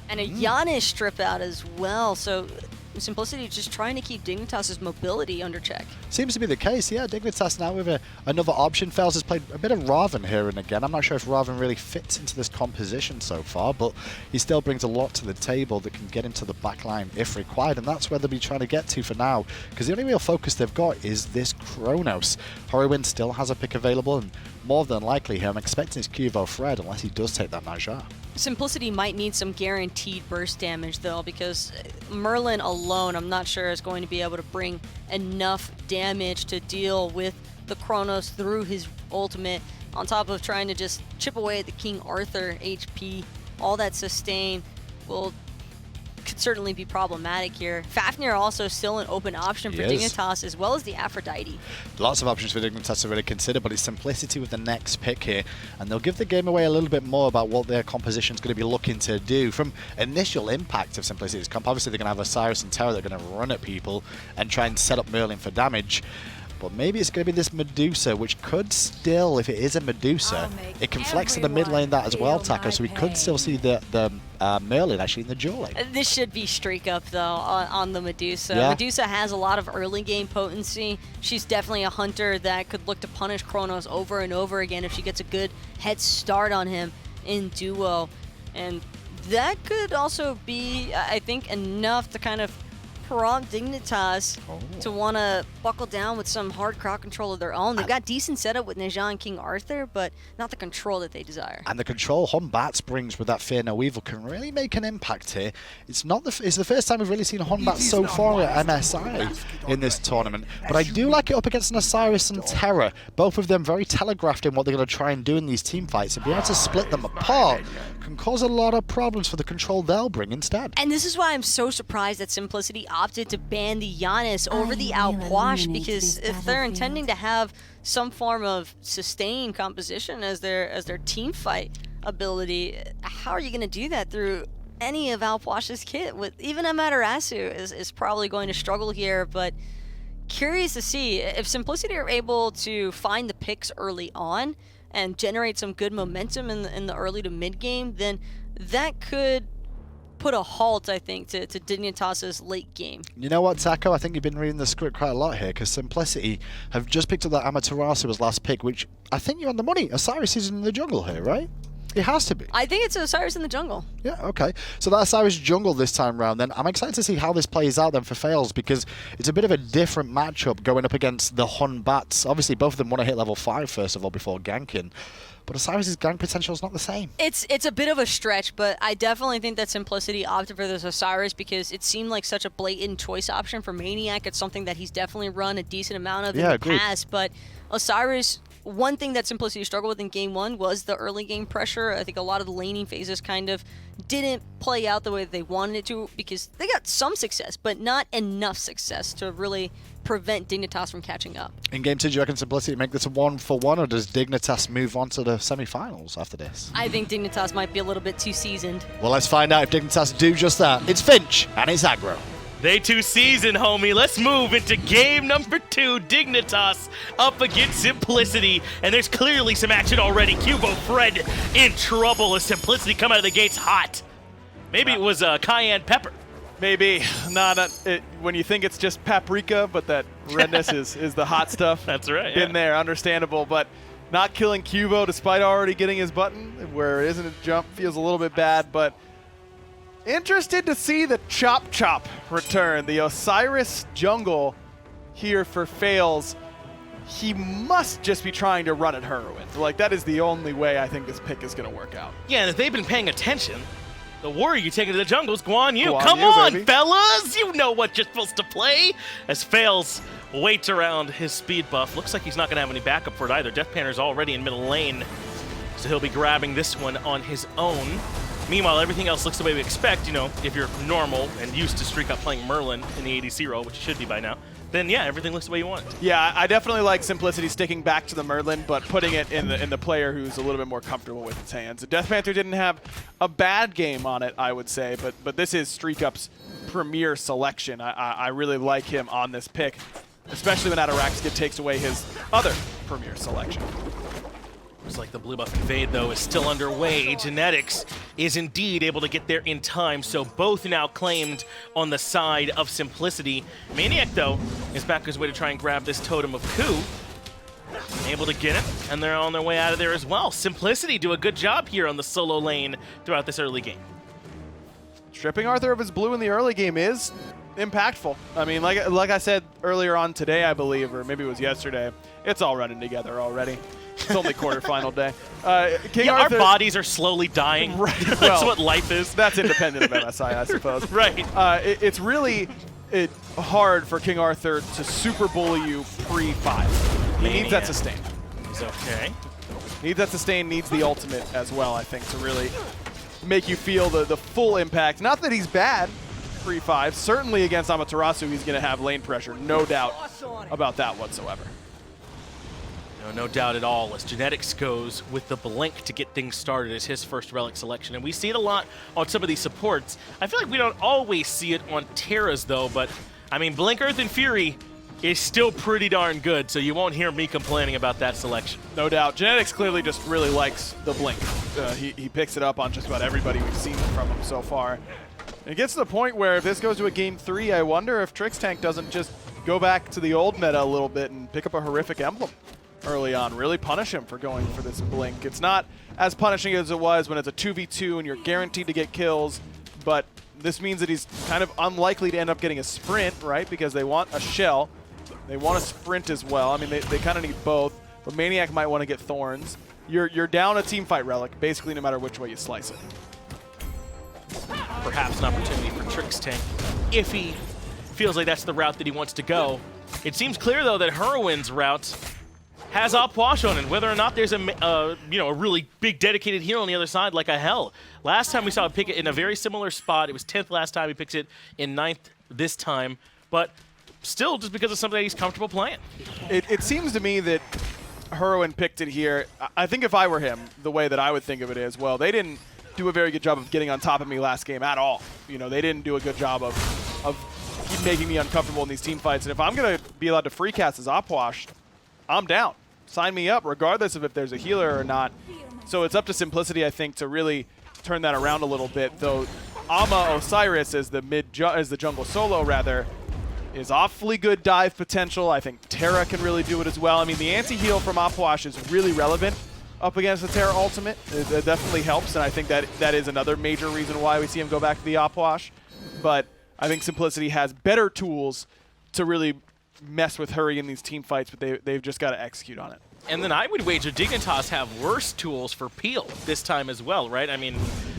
and a Giannis strip out as well, so Simplicity just trying to keep Dignitas' mobility under check. Seems to be the case, yeah. Dignitas now with another option. Faeles has played a bit of Raven here and again. I'm not sure if Raven really fits into this composition so far, but he still brings a lot to the table that can get into the backline if required, and that's where they'll be trying to get to for now, because the only real focus they've got is this Chronos. Hurriwind still has a pick available, and more than likely here, I'm expecting it's QvoFred unless he does take that Najjar. Simplicity might need some guaranteed burst damage, though, because Merlin alone, I'm not sure, is going to be able to bring enough damage to deal with the Chronos through his ultimate, on top of trying to just chip away at the King Arthur HP. All that sustain could certainly be problematic here. Fafnir also still an open option for Dignitas, as well as the Aphrodite. Lots of options for Dignitas to really consider, but it's Simplicity with the next pick here, and they'll give the game away a little bit more about what their composition is going to be looking to do. From initial impact of Simplicity's comp, obviously they're going to have Osiris and Terra that are going to run at people and try and set up Merlin for damage. But maybe it's going to be this Medusa, which could still, if it is a Medusa, it can flex to the mid lane that as well, Taco, so we could still see the Merlin actually in the dual lane. This should be StreakUp, though, on the Medusa. Yeah. Medusa has a lot of early game potency. She's definitely a hunter that could look to punish Chronos over and over again if she gets a good head start on him in duo. And that could also be, I think, enough to kind of prompt Dignitas to want to buckle down with some hard crowd control of their own. They've got decent setup with Neja and King Arthur, but not the control that they desire. And the control Batz brings with that Fear No Evil can really make an impact here. It's the first time we've really seen Batz so far at MSI in this tournament. But I do like it up against an Osiris and Terra. Both of them very telegraphed in what they're going to try and do in these team fights, and be able to split them apart can cause a lot of problems for the control they'll bring instead. And this is why I'm so surprised that Simplicity opted to ban the Giannis over the Outwash, because if they're intending to have some form of sustained composition as their team fight ability, how are you going to do that through any of Outwash's kit? With even Amaterasu is probably going to struggle here, but curious to see if Simplicity are able to find the picks early on and generate some good momentum in the early to mid game, then that could put a halt, I think, to Dignitas' late game. You know what, Taco? I think you've been reading the script quite a lot here, because Simplicity have just picked up that Amaterasu as last pick, which I think you're on the money. Osiris is in the jungle here, right? It has to be. I think it's Osiris in the jungle. Yeah, okay. So that Osiris jungle this time round, then I'm excited to see how this plays out then for Faeles, because it's a bit of a different matchup going up against the Batz. Obviously, both of them want to hit level 5 first of all before ganking. But Osiris' gank potential is not the same. It's a bit of a stretch, but I definitely think that Simplicity opted for this Osiris because it seemed like such a blatant choice option for maniaKK. It's something that he's definitely run a decent amount of in the past. But Osiris, one thing that Simplicity struggled with in Game 1 was the early game pressure. I think a lot of the laning phases kind of didn't play out the way they wanted it to, because they got some success, but not enough success to really prevent Dignitas from catching up. In Game 2, do you reckon Simplicity make this a 1-for-1, or does Dignitas move on to the semi-finals after this? I think Dignitas might be a little bit too seasoned. Well, let's find out if Dignitas do just that. It's Finch, and it's aggro. They too seasoned, homie. Let's move into game number 2. Dignitas up against Simplicity. And there's clearly some action already. QvoFred in trouble as Simplicity come out of the gates hot. Maybe it was cayenne pepper. Maybe. When you think it's just paprika, but that redness is the hot stuff. That's right. Been there, understandable. But not killing Qvo despite already getting his button, where it isn't a jump, feels a little bit bad. But interested to see the Chop Chop return. The Osiris jungle here for Faeles. He must just be trying to run at Hurriwind. Like, that is the only way I think this pick is going to work out. Yeah, and if they've been paying attention, the warrior you take into the jungle is Guan Yu. Guan Come Yu, on, baby. fellas! You know what you're supposed to play. As Faeles waits around his speed buff. Looks like he's not going to have any backup for it either. Deathpanter's already in middle lane, so he'll be grabbing this one on his own. Meanwhile, everything else looks the way we expect. You know, if you're normal and used to StreakUp playing Merlin in the ADC role, which you should be by now, then yeah, everything looks the way you want it. Yeah, I definitely like Simplicity sticking back to the Merlin, but putting it in the player who's a little bit more comfortable with its hands. Deathpanter didn't have a bad game on it, I would say, but this is StreakUp's premier selection. I really like him on this pick, especially when Ataraxia takes away his other premier selection. Looks like the blue buff invade, though, is still underway. Genetics is indeed able to get there in time, so both now claimed on the side of Simplicity. maniaKK, though, is back his way to try and grab this Totem of Coup. Able to get it, and they're on their way out of there as well. Simplicity do a good job here on the solo lane throughout this early game. Stripping Arthur of his blue in the early game is impactful. I mean, like I said earlier on today, I believe, or maybe it was yesterday, it's all running together already. It's only quarterfinal day. King Arthur, our bodies are slowly dying. Right. That's Well, what life is. That's independent of MSI, I suppose. Right. It's really hard for King Arthur to super bully you pre-5. He needs that sustain. He's okay. Needs that sustain, needs the ultimate as well, I think, to really make you feel the full impact. Not that he's bad pre-5. Certainly against Amaterasu, he's going to have lane pressure. No doubt about that whatsoever. No doubt at all, as Genetics goes with the Blink to get things started as his first Relic selection. And we see it a lot on some of these supports. I feel like we don't always see it on Terras, though, but, I mean, Blink, Earth, and Fury is still pretty darn good, so you won't hear me complaining about that selection. No doubt. Genetics clearly just really likes the Blink. He picks it up on just about everybody we've seen from him so far. And it gets to the point where if this goes to a Game 3, I wonder if Trixtank doesn't just go back to the old meta a little bit and pick up a horrific emblem early on, really punish him for going for this Blink. It's not as punishing as it was when it's a 2v2 and you're guaranteed to get kills, but This means that he's kind of unlikely to end up getting a sprint, right? Because they want a shell. They want a sprint as well. I mean, they kind of need both. But maniaKK might want to get thorns. You're down a team fight relic, basically no matter which way you slice it. Perhaps an opportunity for Trixtank if he feels like that's the route that he wants to go. It seems clear, though, that Hurriwind's route has Puch on it, whether or not there's a really big dedicated hero on the other side like a Hell. Last time we saw him pick it in a very similar spot. It was 10th last time. He picks it in 9th this time. But still, just because of something that he's comfortable playing. It seems to me that Hurriwind picked it here. I think if I were him, the way that I would think of it is, well, they didn't do a very good job of getting on top of me last game at all. You know, they didn't do a good job of keep making me uncomfortable in these team fights. And if I'm going to be allowed to free cast as Puch, I'm down. Sign me up, regardless of if there's a healer or not. So it's up to Simplicity, I think, to really turn that around a little bit. Though Osiris as the jungle solo, rather, is awfully good dive potential. I think Terra can really do it as well. I mean, the anti-heal from Puch is really relevant up against the Terra ultimate. It definitely helps, and I think that is another major reason why we see him go back to the Puch. But I think Simplicity has better tools to really mess with Hurry in these team fights, but they've just got to execute on it. And then I would wager Dignitas have worse tools for Peel this time as well, right? I mean,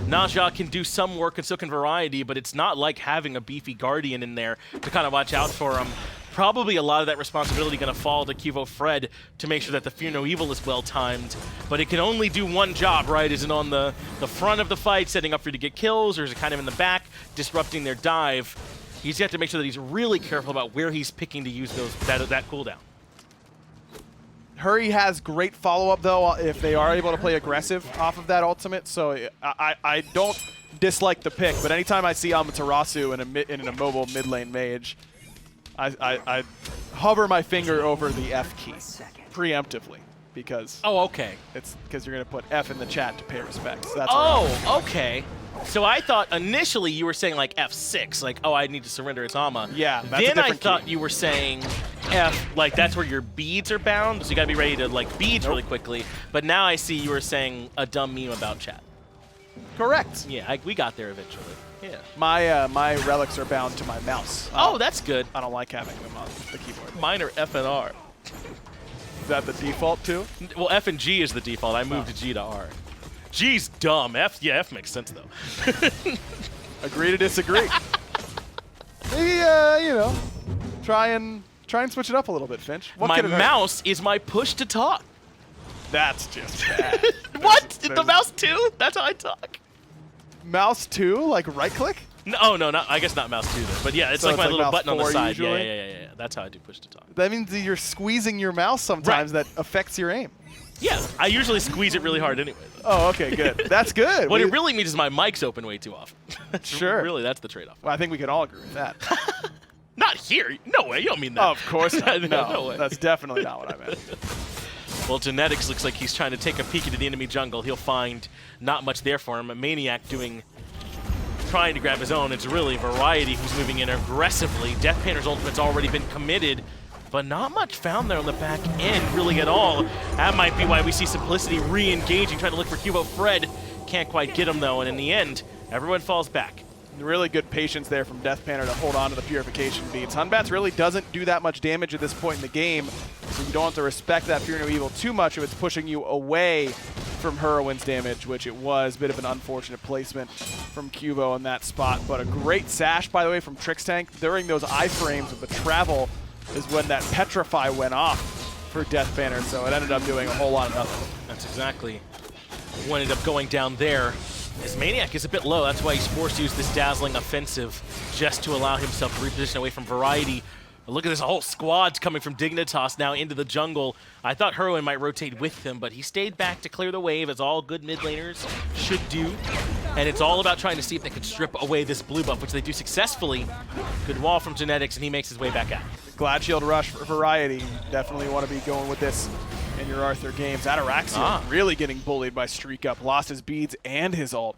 Naja can do some work and so can Variety, but it's not like having a beefy Guardian in there to kind of watch out for him. Probably a lot of that responsibility going to fall to QvoFred to make sure that the Fear No Evil is well timed. But it can only do one job, right? Is it on the front of the fight, setting up for you to get kills, or is it kind of in the back, disrupting their dive? He's got to make sure that he's really careful about where he's picking to use that cooldown. Hurry has great follow-up, though, if they are able to play aggressive off of that ultimate. So I don't dislike the pick, but anytime I see Amaterasu in an immobile mid lane mage, I hover my finger over the F key preemptively because it's because you're gonna put F in the chat to pay respects. That's okay. So I thought initially you were saying like F6, like I need to surrender its Ama. Yeah, that's then a different I thought key. you were saying F, like that's where your beads are bound, so you gotta be ready to like beads really quickly. But now I see you were saying a dumb meme about chat. Correct. Yeah, we got there eventually. Yeah. My relics are bound to my mouse. That's good. I don't like having them on the keyboard. Mine are F and R. Is that the default too? Well, F and G is the default. I moved to G to R. G's dumb. F makes sense though. Agree to disagree. Maybe try and switch it up a little bit, Finch. My mouse is my push to talk. That's just bad. What? The mouse too? That's how I talk. Mouse 2, like right click? No, not. I guess not mouse 2 then. But yeah, it's So like it's my like little mouse button on the 4 side. usually? Yeah. That's how I do push to talk. That means that you're squeezing your mouse sometimes. Right. That affects your aim. Yeah, I usually squeeze it really hard anyway. Though. Oh, okay, good. That's good. What it really means is my mic's open way too often. Sure. Really, that's the trade-off. Well, I think we can all agree with that. Not here. No way. You don't mean that. Oh, of course not. No way. That's definitely not what I meant. Well, Genetics looks like he's trying to take a peek into the enemy jungle. He'll find not much there for him. A maniaKK trying to grab his own. It's really Variety who's moving in aggressively. Deathpanter's ultimate's already been committed, but not much found there on the back end really at all. That might be why we see Simplicity re-engaging, trying to look for QvoFred. Can't quite get him though, and in the end, everyone falls back. Really good patience there from Deathpanter to hold on to the Purification beads. Batz really doesn't do that much damage at this point in the game, so you don't have to respect that Fear No Evil too much if it's pushing you away from Hurriwind's damage, which it was. Bit of an unfortunate placement from Quvo in that spot, but a great sash, by the way, from Trixtank. During those iframes of the travel is when that Petrify went off for Deathpanter, so it ended up doing a whole lot of nothing. That's exactly what ended up going down there. His maniaKK is a bit low, that's why he's forced to use this dazzling offensive just to allow himself to reposition away from Variety. Look at this whole squad's coming from Dignitas now into the jungle. I thought Hurriwind might rotate with him, but he stayed back to clear the wave, as all good mid laners should do. And it's all about trying to see if they can strip away this blue buff, which they do successfully. Good wall from Genetics, and he makes his way back out. Glad Shield Rush for Variety. You definitely want to be going with this in your Arthur games. Ataraxia really getting bullied by StreakUp. Lost his beads and his ult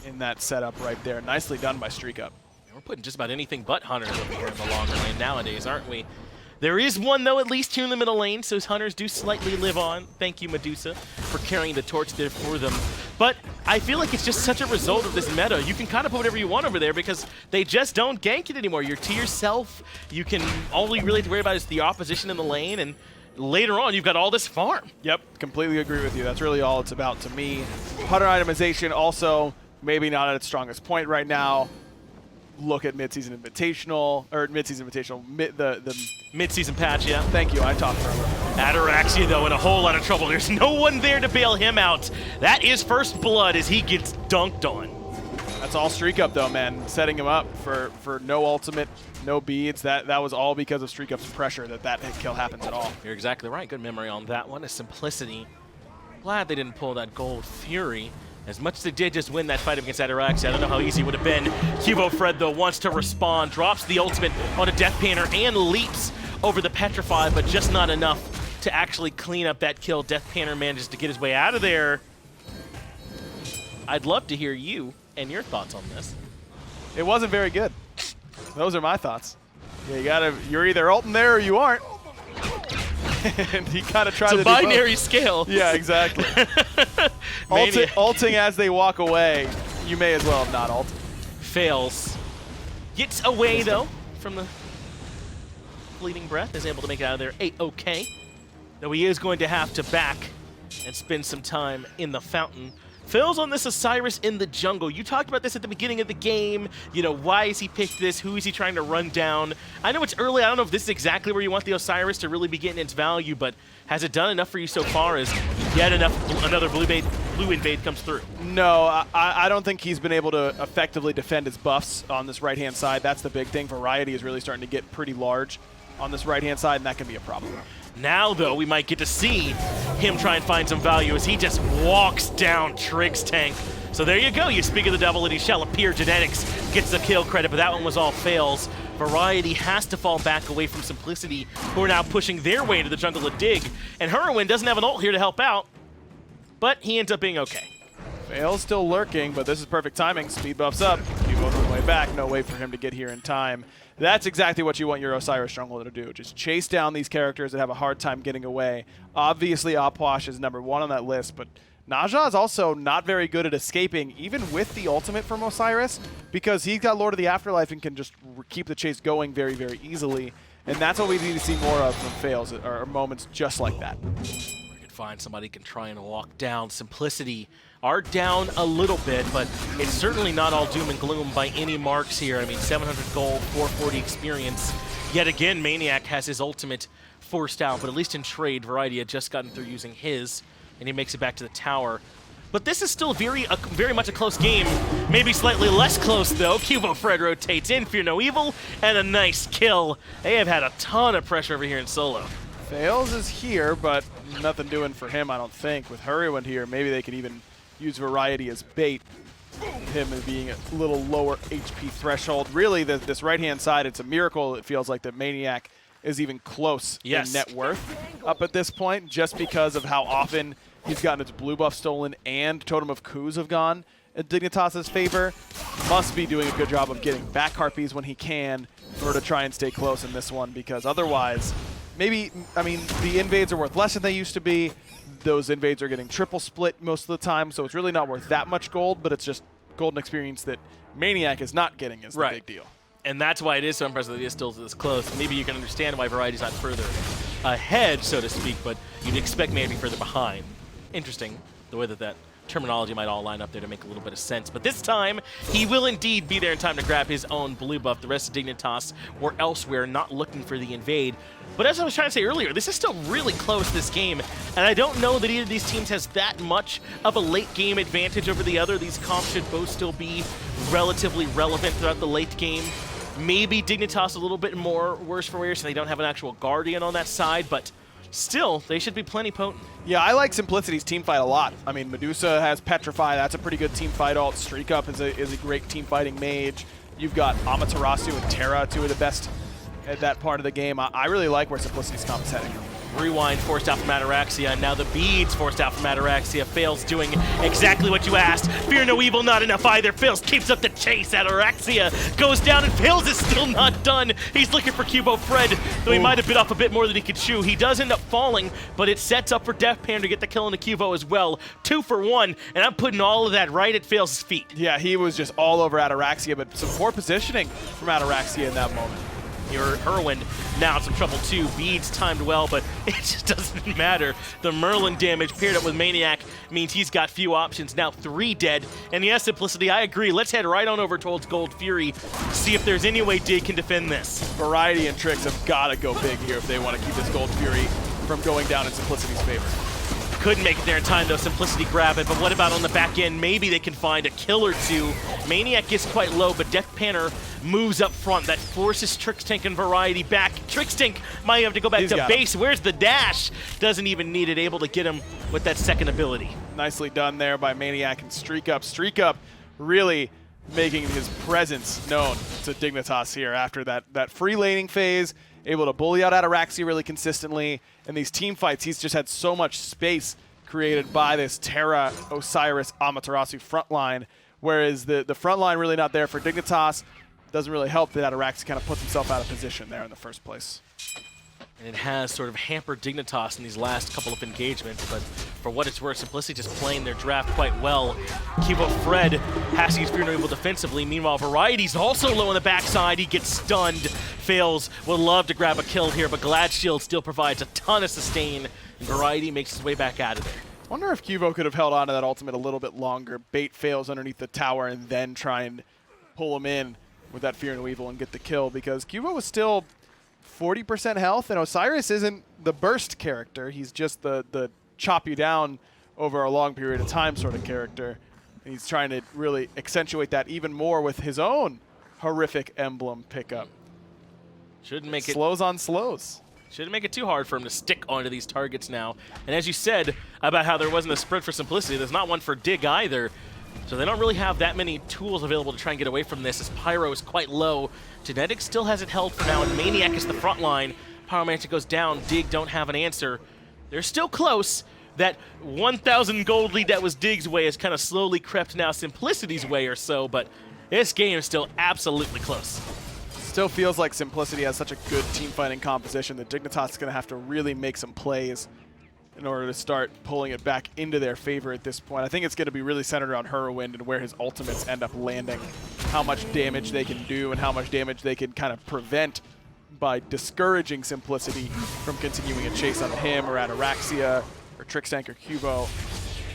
in that setup right there. Nicely done by StreakUp. We're putting just about anything but Hunters over here in the long lane nowadays, aren't we? There is one, though, at least here in the middle lane, so his Hunters do slightly live on. Thank you, Medusa, for carrying the torch there for them. But I feel like it's just such a result of this meta. You can kind of put whatever you want over there because they just don't gank it anymore. You're to yourself. You can, all you really have to worry about is the opposition in the lane, and later on you've got all this farm. Yep, completely agree with you. That's really all it's about to me. Hunter itemization also maybe not at its strongest point right now. Look at Mid-Season Invitational, or Mid-Season Invitational, the Mid-season patch, yeah. Thank you, I talked earlier. Ataraxia, though, in a whole lot of trouble. There's no one there to bail him out. That is first blood as he gets dunked on. That's all StreakUp, though, man. Setting him up for no ultimate, no beads. That was all because of StreakUp's pressure that hit kill happens at all. You're exactly right. Good memory on that one. A simplicity. Glad they didn't pull that Gold Fury. As much as they did just win that fight against Ataraxia, I don't know how easy it would have been. QvoFred, though, wants to respond, drops the ultimate on a Deathpanter and leaps over the Petrify, but just not enough to actually clean up that kill. Deathpanter manages to get his way out of there. I'd love to hear you and your thoughts on this. It wasn't very good. Those are my thoughts. Yeah, you're either ulting there or you aren't. And he kind of tried to do both. It's a binary scale. Yeah, exactly. Ulting as they walk away, you may as well have not ulted. Fails. Gets away, though, from the fleeting breath. Is able to make it out of there A-OK. Though he is going to have to back and spend some time in the fountain. Fails on this Osiris in the jungle. You talked about this at the beginning of the game. You know, why has he picked this? Who is he trying to run down? I know it's early. I don't know if this is exactly where you want the Osiris to really be getting its value, but has it done enough for you so far as yet another blue invade comes through? No, I don't think he's been able to effectively defend his buffs on this right-hand side. That's the big thing. Variety is really starting to get pretty large on this right-hand side, and that can be a problem. Now, though, we might get to see him try and find some value as he just walks down Trixtank. So there you go. You speak of the devil and he shall appear. Genetics gets the kill credit, but that one was all fails. Variety has to fall back away from Simplicity, who are now pushing their way into the jungle to dig. And Hurriwind doesn't have an ult here to help out, but he ends up being okay. Faeles still lurking, but this is perfect timing. Speed buffs up. You go the way back. No way for him to get here in time. That's exactly what you want your Osiris jungler to do. Just chase down these characters that have a hard time getting away. Obviously, Opwash is #1 on that list, but Naja is also not very good at escaping, even with the ultimate from Osiris, because he's got Lord of the Afterlife and can just keep the chase going very, very easily. And that's what we need to see more of from Faeles, are moments just like that. We could find somebody who can try and walk down. Simplicity are down a little bit, but it's certainly not all doom and gloom by any marks here. I mean, 700 gold, 440 experience. Yet again, maniaKK has his ultimate forced out, but at least in trade, Variety had just gotten through using his, and he makes it back to the tower. But this is still very much a close game. Maybe slightly less close, though. QvoFred rotates in, Fear No Evil, and a nice kill. They have had a ton of pressure over here in solo. Faeles is here, but nothing doing for him, I don't think. With Hurriwind here, maybe they could even use Variety as bait. Him as being a little lower HP threshold. Really, this right-hand side, it's a miracle, it feels like, that maniaKK is even close in net worth up at this point, just because of how often he's gotten its blue buff stolen and Totem of Khus have gone in Dignitas' favor. Must be doing a good job of getting back Harpies when he can in order to try and stay close in this one, because otherwise, maybe, I mean, the invades are worth less than they used to be. Those invades are getting triple split most of the time, so it's really not worth that much gold, but it's just golden experience that maniaKK is not getting is the big deal. And that's why it is so impressive that it is still this close. Maybe you can understand why Variety's not further ahead, so to speak, but you'd expect maybe further behind. Interesting, the way that terminology might all line up there to make a little bit of sense. But this time, he will indeed be there in time to grab his own blue buff. The rest of Dignitas were elsewhere, not looking for the invade. But as I was trying to say earlier, this is still really close, this game. And I don't know that either of these teams has that much of a late game advantage over the other. These comps should both still be relatively relevant throughout the late game. Maybe Dignitas a little bit more worse for wear, so they don't have an actual Guardian on that side, but still, they should be plenty potent. Yeah, I like Simplicity's teamfight a lot. I mean, Medusa has Petrify. That's a pretty good teamfight ult. StreakUp is a great teamfighting mage. You've got Amaterasu and Terra, two of the best at that part of the game. I really like where Simplicity's comp is heading. Rewind forced out from Ataraxia, and now the beads forced out from Ataraxia. Faeles doing exactly what you asked. Fear no evil, not enough either. Faeles keeps up the chase. Ataraxia goes down, and Faeles is still not done. He's looking for QvoFred, though he might have bit off a bit more than he could chew. He does end up falling, but it sets up for Deathpanter to get the kill on the Qvo as well. 2 for 1, and I'm putting all of that right at Faeles' feet. Yeah, he was just all over Ataraxia, but some poor positioning from Ataraxia in that moment. Your Hurriwind now in some trouble too. Beads timed well, but it just doesn't matter. The Merlin damage paired up with maniaKK means he's got few options. Now 3 dead. And yes, Simplicity, I agree. Let's head right on over towards Gold Fury, see if there's any way Dig can defend this. Variety and Trix have got to go big here if they want to keep this Gold Fury from going down in Simplicity's favor. Couldn't make it there in time though. Simplicity grab it, but what about on the back end? Maybe they can find a kill or two. maniaKK gets quite low, but Deathpanter moves up front. That forces Trixtank and Variety back. Trixtank might have to go back to base. Where's the dash? Doesn't even need it. Able to get him with that second ability. Nicely done there by maniaKK and StreakUp. StreakUp really making his presence known to Dignitas here after that free laning phase. Able to bully out Ataraxia really consistently. In these team fights, he's just had so much space created by this Terra, Osiris, Amaterasu front line, whereas the front line really not there for Dignitas. Doesn't really help that Ataraxia kind of puts himself out of position there in the first place. And it has sort of hampered Dignitas in these last couple of engagements, but for what it's worth, Simplicity just playing their draft quite well. QvoFred has to use Fear No Evil defensively. Meanwhile, Variety's also low on the backside. He gets stunned. Faeles would love to grab a kill here, but Glad Shield still provides a ton of sustain, and Variety makes his way back out of there. I wonder if Qvo could have held on to that ultimate a little bit longer, bait Faeles underneath the tower, and then try and pull him in with that Fear No Evil and get the kill, because Qvo was still 40% health, and Osiris isn't the burst character. He's just the chop you down over a long period of time sort of character. And he's trying to really accentuate that even more with his own horrific emblem pickup. Shouldn't make it slows on slows. Shouldn't make it too hard for him to stick onto these targets now. And as you said about how there wasn't a sprint for Simplicity, there's not one for Dig either. So they don't really have that many tools available to try and get away from this, as Pyro is quite low. Genetic still has it held for now, and maniaKK is the front line. Pyromancer goes down. Dig don't have an answer. They're still close. That 1,000 gold lead that was Dig's way has kind of slowly crept now Simplicity's way or so, but this game is still absolutely close. Still feels like Simplicity has such a good team fighting composition that Dignitas is going to have to really make some plays in order to start pulling it back into their favor at this point. I think it's going to be really centered around Hurriwind and where his ultimates end up landing, how much damage they can do and how much damage they can kind of prevent by discouraging Simplicity from continuing a chase on him or Ataraxia or Trixtank or Qvo.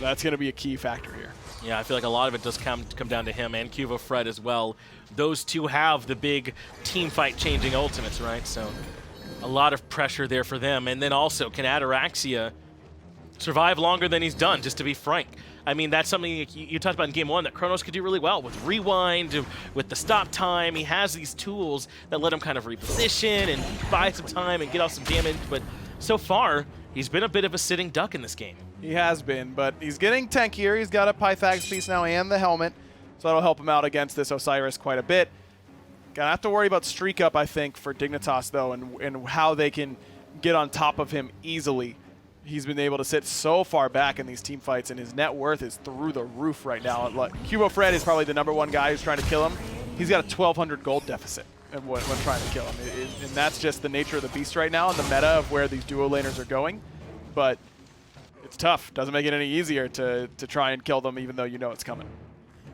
That's going to be a key factor here. Yeah, I feel like a lot of it does come down to him and QvoFred as well. Those two have the big team fight changing ultimates, right? So a lot of pressure there for them. And then also, can Ataraxia survive longer than he's done, just to be frank? I mean, that's something you talked about in Game 1 that Chronos could do really well with Rewind, with the stop time. He has these tools that let him kind of reposition and buy some time and get off some damage. But so far, he's been a bit of a sitting duck in this game. He has been, but he's getting tankier. He's got a Pythags piece now and the helmet, so that'll help him out against this Osiris quite a bit. Gonna have to worry about StreakUp, I think, for Dignitas, though, and how they can get on top of him easily. He's been able to sit so far back in these team fights, and his net worth is through the roof right now. QvoFred is probably the #1 guy who's trying to kill him. He's got a 1,200 gold deficit when trying to kill him. And that's just the nature of the beast right now and the meta of where these duo laners are going. But it's tough. Doesn't make it any easier to try and kill them, even though you know it's coming.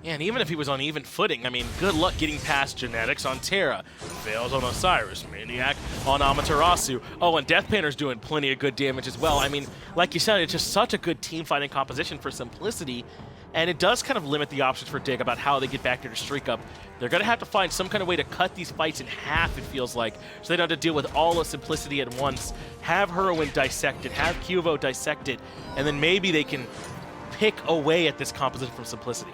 Yeah, and even if he was on even footing, I mean, good luck getting past genetics on Terra. Faeles on Osiris, maniaKK on Amaterasu. Oh, and Deathpanter's doing plenty of good damage as well. I mean, like you said, it's just such a good team fighting composition for Simplicity, and it does kind of limit the options for Dig about how they get back there to StreakUp. They're going to have to find some kind of way to cut these fights in half, it feels like, so they don't have to deal with all of Simplicity at once. Have Hurriwind dissect it, have Qvo dissect it, and then maybe they can pick away at this composition from Simplicity.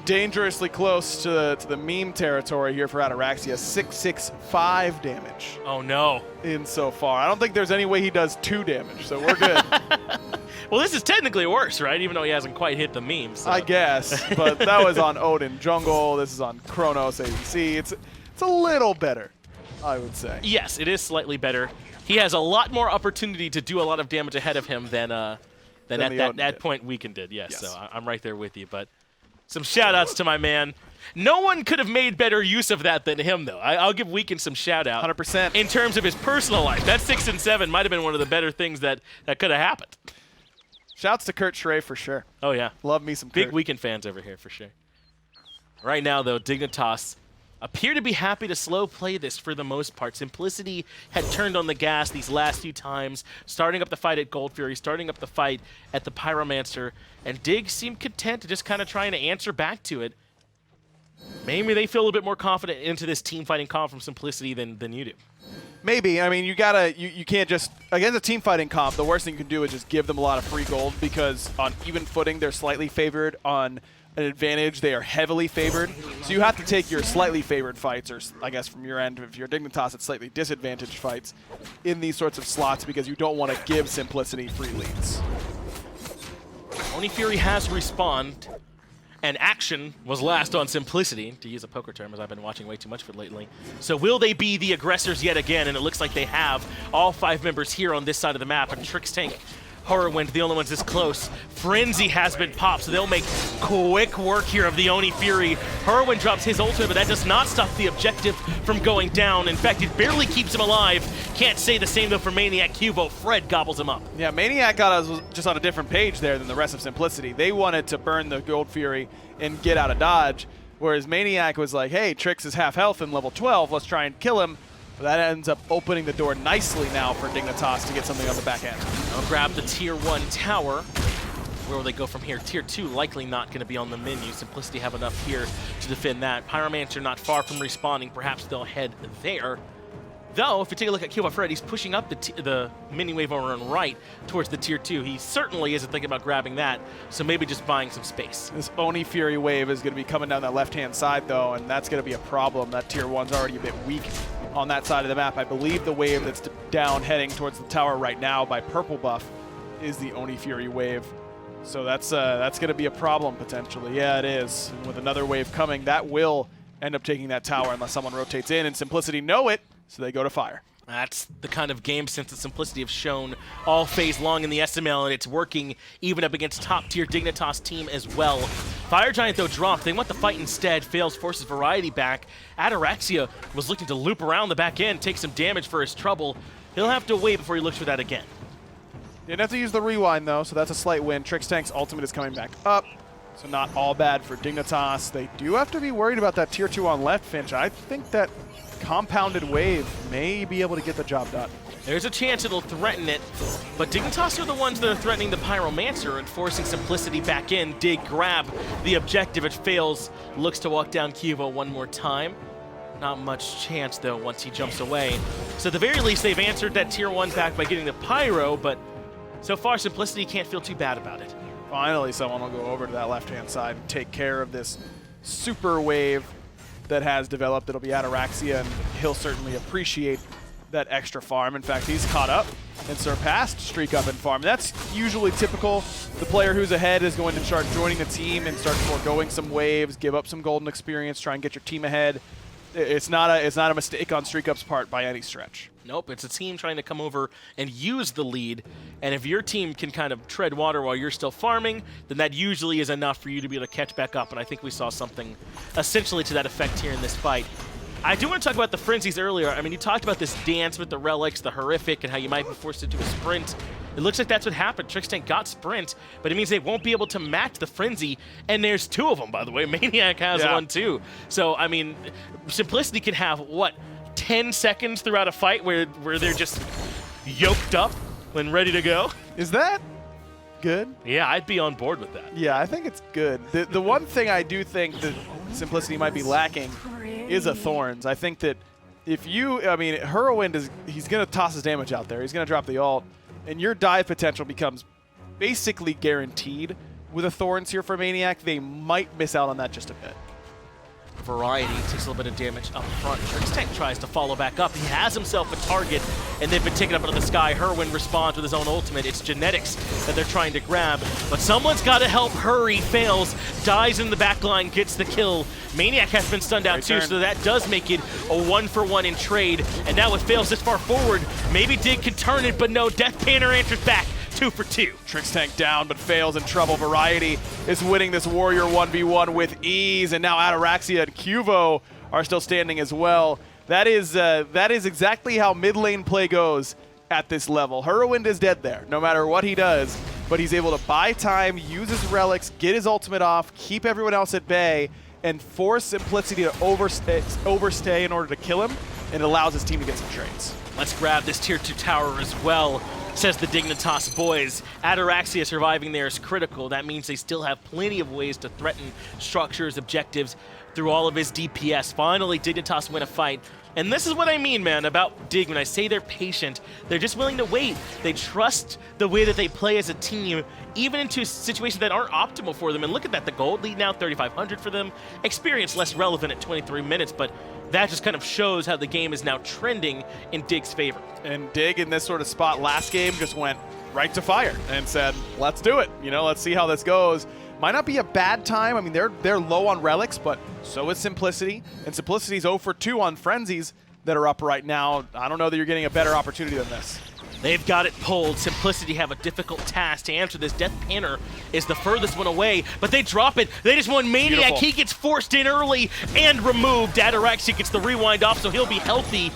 Dangerously close to the meme territory here for Ataraxia. 665 damage. Oh no. In so far. I don't think there's any way he does 2 damage, so we're good. Well, this is technically worse, right? Even though he hasn't quite hit the memes. So. I guess, but that was on Odin Jungle. This is on Chronos ADC. It's a little better, I would say. Yes, it is slightly better. he has a lot more opportunity to do a lot of damage ahead of him than at that point Weekend did. Yes, so I'm right there with you. But some shout-outs to my man. No one could have made better use of that than him, though. I'll give Weekend some shout-out. 100%. In terms of his personal life. That 6 and 7 might have been one of the better things that could have happened. Shouts to Kurt Schray for sure. Oh, yeah. Love me some Big Kurt. Weekend fans over here for sure. Right now, though, Dignitas appear to be happy to slow play this for the most part. Simplicity had turned on the gas these last few times, starting up the fight at Gold Fury, starting up the fight at the Pyromancer, and Dig seemed content to just kind of trying to answer back to it. Maybe they feel a little bit more confident into this team fighting comp from Simplicity than you do. Maybe. I mean, you can't just, against a team fighting comp, the worst thing you can do is just give them a lot of free gold, because on even footing, they're slightly favored. On an advantage, they are heavily favored. So you have to take your slightly favored fights, or I guess from your end, if you're Dignitas, it's slightly disadvantaged fights in these sorts of slots, because you don't want to give Simplicity free leads. Oni Fury has respawned, and action was last on Simplicity, to use a poker term, as I've been watching way too much of it lately. So will they be the aggressors yet again? And it looks like they have all 5 members here on this side of the map, and Trixtank, Hurriwind, the only ones this close. Frenzy has been popped, so they'll make quick work here of the Oni Fury. Hurriwind drops his ultimate, but that does not stop the objective from going down. In fact, it barely keeps him alive. Can't say the same, though, for maniaKK. QvoFred gobbles him up. Yeah, maniaKK got us just on a different page there than the rest of Simplicity. They wanted to burn the Gold Fury and get out of dodge, whereas maniaKK was like, hey, Trix is half health in level 12, let's try and kill him. But that ends up opening the door nicely now for Dignitas to get something on the back end. They'll grab the Tier 1 tower. Where will they go from here? Tier 2 likely not going to be on the menu. Simplicity have enough here to defend that. Pyromancer not far from respawning. Perhaps they'll head there. Though, if you take a look at QvoFred, he's pushing up the mini wave over on right towards the Tier 2. He certainly isn't thinking about grabbing that, so maybe just buying some space. This Oni Fury wave is going to be coming down that left-hand side, though, and that's going to be a problem. That Tier 1's already a bit weak on that side of the map. I believe the wave that's down heading towards the tower right now by purple buff is the Oni Fury wave. So that's going to be a problem potentially. Yeah, it is. And with another wave coming, that will end up taking that tower unless someone rotates in, and Simplicity know it, so they go to fire. That's the kind of game sense that Simplicity have shown all phase long in the SML, and it's working even up against top-tier Dignitas team as well. Fire Giant, though, dropped. They want the fight instead. Faeles forces Variety back. Ataraxia was looking to loop around the back end, take some damage for his trouble. He'll have to wait before he looks for that again. Didn't have to use the rewind, though, so that's a slight win. Trixtank's ultimate is coming back up, so not all bad for Dignitas. They do have to be worried about that Tier 2 on left, Finch. I think that compounded wave may be able to get the job done. There's a chance it'll threaten it, but Dignitas are the ones that are threatening the Pyromancer and forcing Simplicity back in. Dig grab the objective. It fails. Looks to walk down Quvo one more time. Not much chance, though, once he jumps away. So at the very least, they've answered that Tier 1 back by getting the Pyro, but so far Simplicity can't feel too bad about it. Finally, someone will go over to that left-hand side and take care of this super wave that has developed. It'll be Ataraxia, and he'll certainly appreciate that extra farm. In fact, he's caught up and surpassed StreakUp in farm. That's usually typical. The player who's ahead is going to start joining the team and start foregoing some waves, give up some golden experience, try and get your team ahead. It's not a mistake on StreakUp's part by any stretch. Nope, it's a team trying to come over and use the lead, and if your team can kind of tread water while you're still farming, then that usually is enough for you to be able to catch back up, and I think we saw something essentially to that effect here in this fight. I do want to talk about the frenzies earlier. I mean, you talked about this dance with the relics, the horrific, and how you might be forced to do a sprint. It looks like that's what happened. Trixtank got sprint, but it means they won't be able to match the frenzy, and there's 2 of them, by the way. maniaKK has one, too. So, I mean, Simplicity can have, what, 10 seconds throughout a fight where they're just yoked up when ready to go? Is that good? Yeah, I'd be on board with that. Yeah, I think it's good. The one thing I do think that Simplicity might be lacking is a Thorns. I think that if you, I mean, Hurriwind he's going to toss his damage out there. He's going to drop the ult, and your dive potential becomes basically guaranteed with a Thorns here for maniaKK. They might miss out on that just a bit. Variety takes a little bit of damage up front. Trixtank tries to follow back up. He has himself a target. and they've been taken up into the sky. Hurriwind responds with his own ultimate. It's Genetics that they're trying to grab, but someone's got to help Hurry. Fails, dies in the back line, gets the kill. maniaKK has been stunned out too, so that does make it a 1-for-1 in trade. And now with Faeles this far forward, maybe Dig can turn it, but no, Deathpanter answers back. 2 for 2. Trixtank down, but Faeles in trouble. Variety is winning this Warrior 1v1 with ease, and now Ataraxia and Qvo are still standing as well. That is exactly how mid lane play goes at this level. Hurriwind is dead there, no matter what he does, but he's able to buy time, use his relics, get his ultimate off, keep everyone else at bay, and force Simplicity to overstay in order to kill him, and it allows his team to get some trades. Let's grab this tier 2 tower as well, says the Dignitas boys. Ataraxia surviving there is critical. That means they still have plenty of ways to threaten structures, objectives through all of his DPS. Finally, Dignitas win a fight. And this is what I mean, man, about Dig. When I say they're patient, they're just willing to wait. They trust the way that they play as a team, even into situations that aren't optimal for them. And look at that, the gold lead now, 3,500 for them. Experience less relevant at 23 minutes, but that just kind of shows how the game is now trending in Dig's favor. And Dig in this sort of spot last game just went right to fire and said, let's do it. You know, let's see how this goes. Might not be a bad time. I mean, they're low on relics, but so is Simplicity. And Simplicity's 0 for 2 on frenzies that are up right now. I don't know that you're getting a better opportunity than this. They've got it pulled. Simplicity have a difficult task to answer this. Deathpanter is the furthest one away, but they drop it. They just won maniaKK. Beautiful. He gets forced in early and removed. Ataraxia gets the rewind off, so he'll be healthy.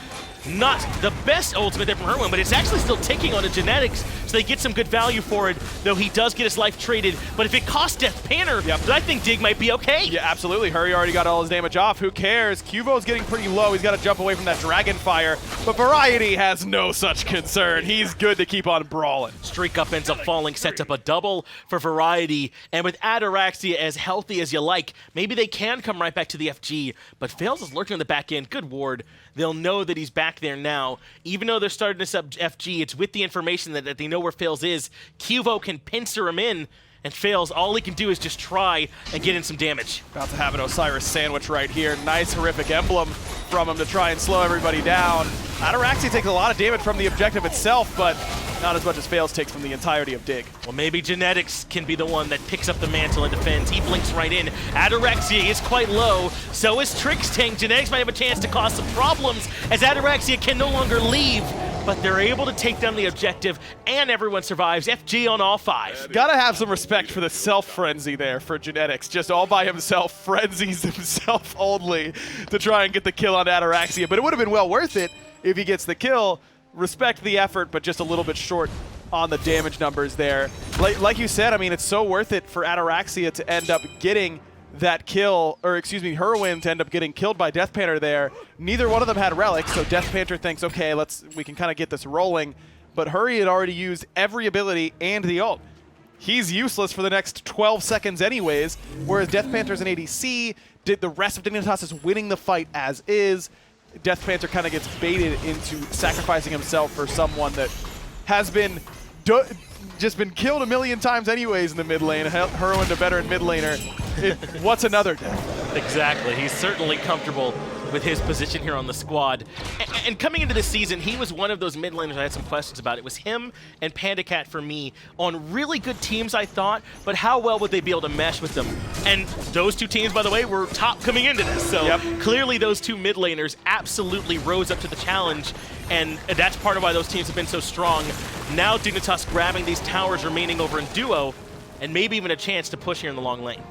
Not the best ultimate there from Hurriwind, but it's actually still ticking on a Genetics, so they get some good value for it, though he does get his life traded. But if it costs Deathpanter, then I think Dig might be okay. Yeah, absolutely. Hurry already got all his damage off. Who cares? Qvo's getting pretty low. He's got to jump away from that Dragon Fire, but Variety has no such concern. He's good to keep on brawling. StreakUp ends up falling, sets up a double for Variety, and with Ataraxia as healthy as you like, maybe they can come right back to the FG, but Faeles is lurking on the back end. Good ward. They'll know that he's back there now. Even though they're starting to sub FG, it's with the information that they know where Faeles is. Qvo can pincer him in, and Faeles, all he can do is just try and get in some damage. About to have an Osiris sandwich right here. Nice horrific emblem from him to try and slow everybody down. Ataraxia takes a lot of damage from the objective itself, but not as much as Faeles takes from the entirety of Dig. Well, maybe Genetics can be the one that picks up the mantle and defends. He blinks right in. Ataraxia is quite low. So is Trixtank. Genetics might have a chance to cause some problems as Ataraxia can no longer leave, but they're able to take down the objective, and everyone survives. FG on all 5. Gotta have some respect for the self-frenzy there for Genetics. Just all by himself, frenzies himself only to try and get the kill on Ataraxia. But it would have been well worth it if he gets the kill. Respect the effort, but just a little bit short on the damage numbers there. Like you said, I mean, it's so worth it for Ataraxia to end up getting that kill, or excuse me, Hurriwind to end up getting killed by Deathpanter there. Neither one of them had relics, so Deathpanter thinks, okay, we can kind of get this rolling. But Hurry had already used every ability and the ult. He's useless for the next 12 seconds anyways, whereas Deathpanter's an ADC. The rest of Dignitas is winning the fight as is. Deathpanter kind of gets baited into sacrificing himself for someone that has been just been killed a million times anyways in the mid lane. Hurriwind, a veteran mid laner. What's another death? Exactly. He's certainly comfortable with his position here on the squad. And coming into this season, he was one of those mid laners I had some questions about. It was him and PandaCat for me on really good teams, I thought, but how well would they be able to mesh with them? And those two teams, by the way, were top coming into this. So clearly those two mid laners absolutely rose up to the challenge, and that's part of why those teams have been so strong. Now Dignitas grabbing these towers remaining over in duo, and maybe even a chance to push here in the long lane.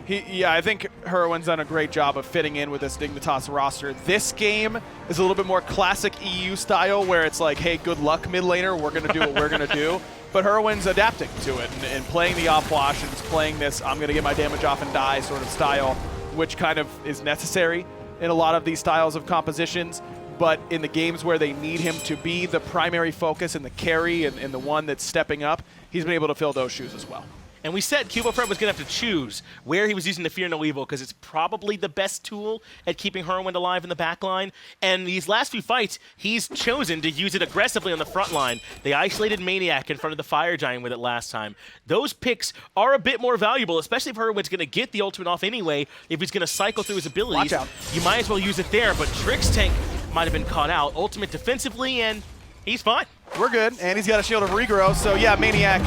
Yeah, I think Hurriwind's done a great job of fitting in with this Dignitas roster. This game is a little bit more classic EU style, where it's like, hey, good luck, mid laner, we're going to do what we're going to do. But Hurriwind's adapting to it and playing the off-wash and just playing this I'm going to get my damage off and die sort of style, which kind of is necessary in a lot of these styles of compositions. But in the games where they need him to be the primary focus and the carry and the one that's stepping up, he's been able to fill those shoes as well. And we said QvoFred was going to have to choose where he was using the Fear No Evil, because it's probably the best tool at keeping Hurriwind alive in the back line. And these last few fights, he's chosen to use it aggressively on the front line. They isolated maniaKK in front of the Fire Giant with it last time. Those picks are a bit more valuable, especially if Hurriwind's going to get the ultimate off anyway. If he's going to cycle through his abilities, Watch out. You might as well use it there. But Trixtank might have been caught out. Ultimate defensively, and He's fine. We're good, and he's got a shield of regrow, so yeah, maniaK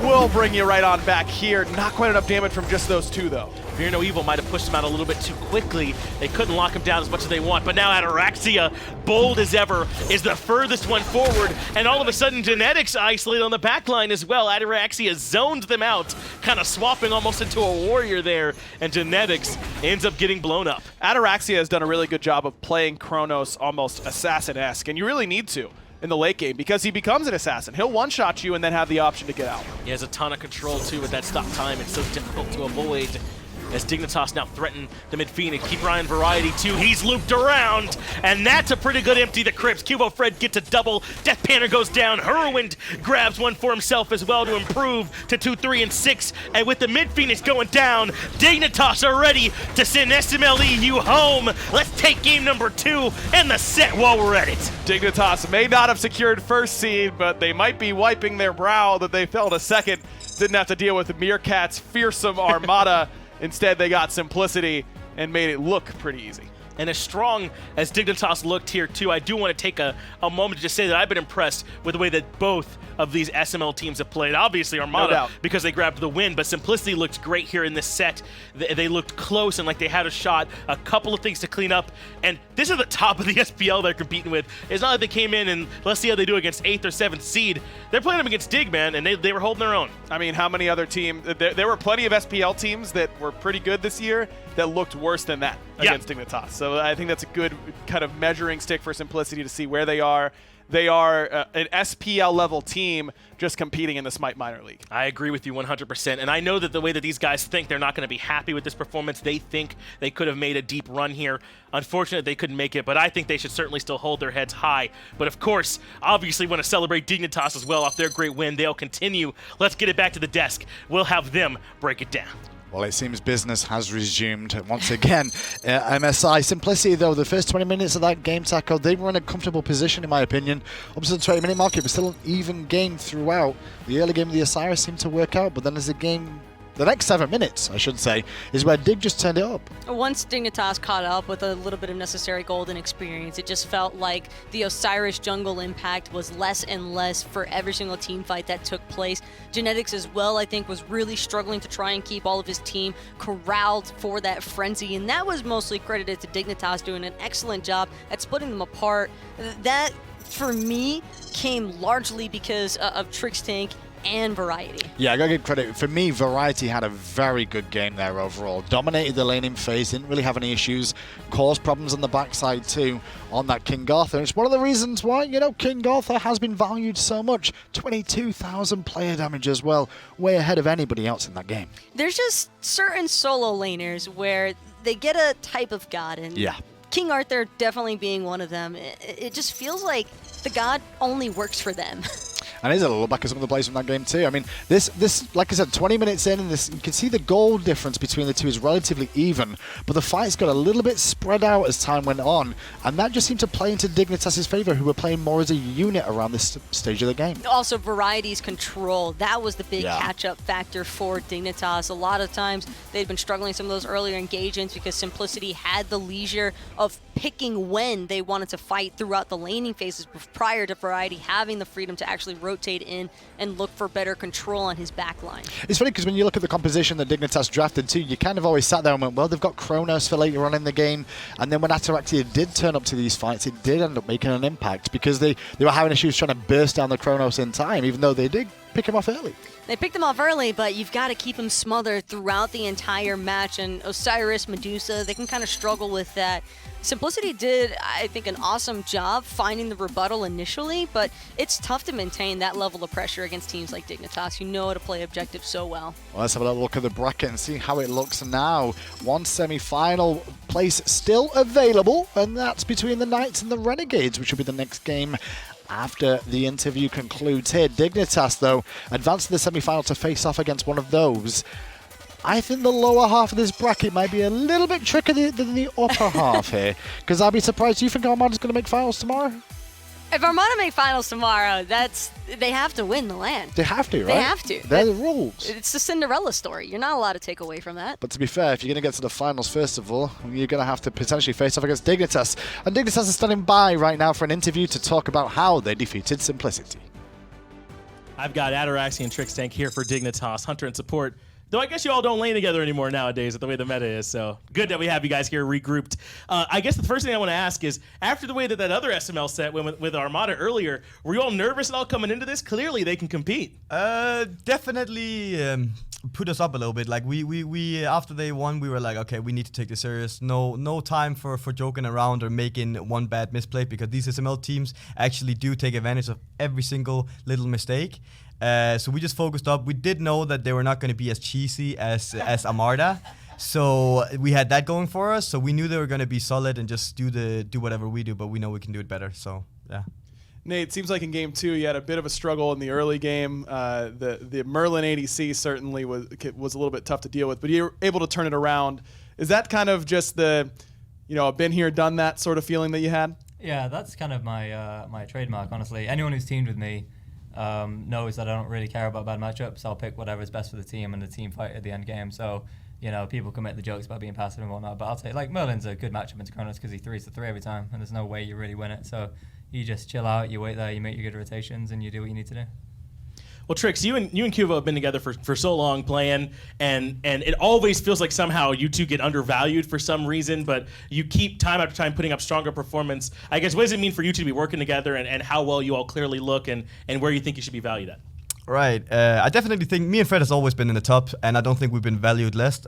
will bring you right on back here. Not quite enough damage from just those two, though. Fear No Evil might have pushed him out a little bit too quickly. They couldn't lock him down as much as they want, but now Ataraxia, bold as ever, is the furthest one forward, and all of a sudden Genetics isolated on the back line as well. Ataraxia zoned them out, kind of swapping almost into a warrior there, and Genetics ends up getting blown up. Ataraxia has done a really good job of playing Chronos almost assassin-esque, and you really need to in the late game because he becomes an assassin. He'll one-shot you and then have the option to get out. He has a ton of control too with that stop time. It's so difficult to avoid. As Dignitas now threaten the mid-Phoenix. Keep Ryan Variety too. He's looped around, and that's a pretty good empty the crypts. QvoFred gets a double. Deathpanter goes down. Hurriwind grabs one for himself as well to improve to 2, 3, and 6. And with the mid-Phoenix going down, Dignitas are ready to send SMLEU home. Let's take game number 2 and the set while we're at it. Dignitas may not have secured first seed, but they might be wiping their brow that they fell to second. Didn't have to deal with Meerkat's fearsome armada. Instead, they got simplicity and made it look pretty easy. And as strong as Dignitas looked here, too, I do want to take a moment to just say that I've been impressed with the way that both of these SML teams have played. Obviously, Armada, because they grabbed the win, but Simplicity looked great here in this set. They looked close and like they had a shot, a couple of things to clean up, and this is the top of the SPL they're competing with. It's not like they came in and let's see how they do against 8th or 7th seed. They're playing them against Dig, man, and they were holding their own. I mean, how many other teams? There were plenty of SPL teams that were pretty good this year that looked worse than that against Dignitas. So I think that's a good kind of measuring stick for Simplicity to see where they are. They are an SPL level team just competing in the SMITE minor league. I agree with you 100%. And I know that the way that these guys think, they're not going to be happy with this performance. They think they could have made a deep run here. Unfortunately, they couldn't make it, but I think they should certainly still hold their heads high. But of course, obviously want to celebrate Dignitas as well off their great win. They'll continue. Let's get it back to the desk. We'll have them break it down. Well, it seems business has resumed once again. MSI Simplicity, though, the first 20 minutes of that game tackle, they were in a comfortable position, in my opinion. Up to the 20-minute mark, it was still an even game throughout. The early game of the Osiris seemed to work out, but then as the game, the next 7 minutes, I should say, is where Dig just turned it up. Once Dignitas caught up with a little bit of necessary golden experience, it just felt like the Osiris jungle impact was less and less for every single team fight that took place. Genetics as well, I think, was really struggling to try and keep all of his team corralled for that frenzy, and that was mostly credited to Dignitas doing an excellent job at splitting them apart. That, for me, came largely because of Trixtank and Variety. Yeah, I gotta give credit. For me, Variety had a very good game there overall. Dominated the laning phase, didn't really have any issues, caused problems on the backside too on that King Arthur. It's one of the reasons why, you know, King Arthur has been valued so much. 22,000 player damage as well, way ahead of anybody else in that game. There's just certain solo laners where they get a type of god, and King Arthur definitely being one of them. It just feels like the god only works for them. And there's a little back of some of the plays from that game too. I mean, this, like I said, 20 minutes in, and this, you can see the goal difference between the two is relatively even, but the fights got a little bit spread out as time went on, and that just seemed to play into Dignitas' favor, who were playing more as a unit around this stage of the game. Also, Variety's control, that was the big catch-up factor for Dignitas. A lot of times, they'd been struggling some of those earlier engagements because Simplicity had the leisure of picking when they wanted to fight throughout the laning phases prior to Variety having the freedom to actually rotate in and look for better control on his backline. It's funny because when you look at the composition that Dignitas drafted too, you kind of always sat there and went, well, they've got Chronos for later on in the game, and then when Ataraxia did turn up to these fights, it did end up making an impact because they were having issues trying to burst down the Chronos in time, even though they did pick him off early. They picked him off early, but you've got to keep him smothered throughout the entire match, and Osiris, Medusa, they can kind of struggle with that. Simplicity did, I think, an awesome job finding the rebuttal initially, but it's tough to maintain that level of pressure against teams like Dignitas, who know how to play objective so well. Well, let's have a look at the bracket and see how it looks now. One semi-final place still available, and that's between the Knights and the Renegades, which will be the next game after the interview concludes here. Dignitas, though, advanced to the semi-final to face off against one of those. I think the lower half of this bracket might be a little bit trickier than the upper half here, because I'd be surprised. Do you think Armada's going to make finals tomorrow? if Armada make finals tomorrow, they have to win the LAN. They have to, right? They have to. They're the rules. It's the Cinderella story. You're not allowed to take away from that. But to be fair, if you're going to get to the finals, first of all, you're going to have to potentially face off against Dignitas. And Dignitas is standing by right now for an interview to talk about how they defeated Simplicity. I've got Ataraxia and Trixtank here for Dignitas, Hunter and support. Though I guess you all don't lane together anymore nowadays, the way the meta is. So good that we have you guys here regrouped. I guess the first thing I want to ask is, after the way that other SML set went with Armada earlier, were you all nervous at all coming into this? Clearly they can compete. Definitely put us up a little bit. Like we after they won, we were like, okay, we need to take this serious. No time for joking around or making one bad misplay, because these SML teams actually do take advantage of every single little mistake. So we just focused up. We did know that they were not going to be as cheesy as Armada, so we had that going for us. So we knew they were going to be solid and just do whatever we do, but we know we can do it better. So yeah. Nate, it seems like in game 2 you had a bit of a struggle in the early game. The Merlin ADC certainly was a little bit tough to deal with, but you were able to turn it around. Is that kind of just the, I've been here, done that sort of feeling that you had? Yeah, that's kind of my my trademark, honestly. Anyone who's teamed with me knows that I don't really care about bad matchups. I'll pick whatever's best for the team and the team fight at the end game. So, people can make the jokes about being passive and whatnot, but I'll say, like, Merlin's a good matchup into Chronos because he 3s to 3 every time, and there's no way you really win it. So you just chill out, you wait there, you make your good rotations, and you do what you need to do. Well, Trix, you and Qvo have been together for so long playing, and it always feels like somehow you two get undervalued for some reason, but you keep time after time putting up stronger performance. I guess, what does it mean for you two to be working together, and how well you all clearly look, and where you think you should be valued at? Right. I definitely think me and Fred has always been in the top, and I don't think we've been valued less.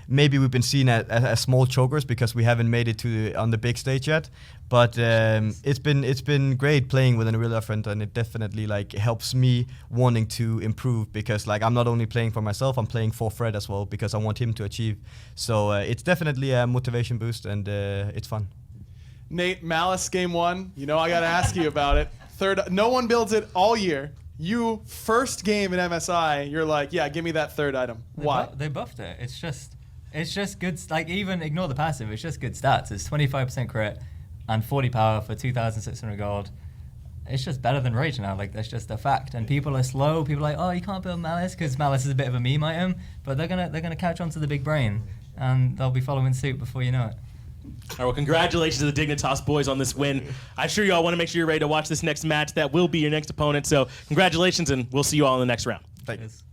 Maybe we've been seen as small chokers because we haven't made it on the big stage yet. But it's been great playing with a real friend, and it definitely helps me wanting to improve, because I'm not only playing for myself, I'm playing for Fred as well, because I want him to achieve. So it's definitely a motivation boost, and it's fun. Nate, Malice game 1. I got to ask you about it. No one builds it all year. You, first game in MSI, you're like, yeah, give me that third item. Why? They buffed it. It's just good. Even ignore the passive. It's just good stats. It's 25% crit and 40 power for 2,600 gold. It's just better than Rage now. That's just a fact. And people are slow. People are like, oh, you can't build Malice because Malice is a bit of a meme item. But they're gonna catch on to the big brain, and they'll be following suit before you know it. All right, well, congratulations to the Dignitas boys on this win. I'm sure you all want to make sure you're ready to watch this next match. That will be your next opponent. So congratulations, and we'll see you all in the next round. Thanks.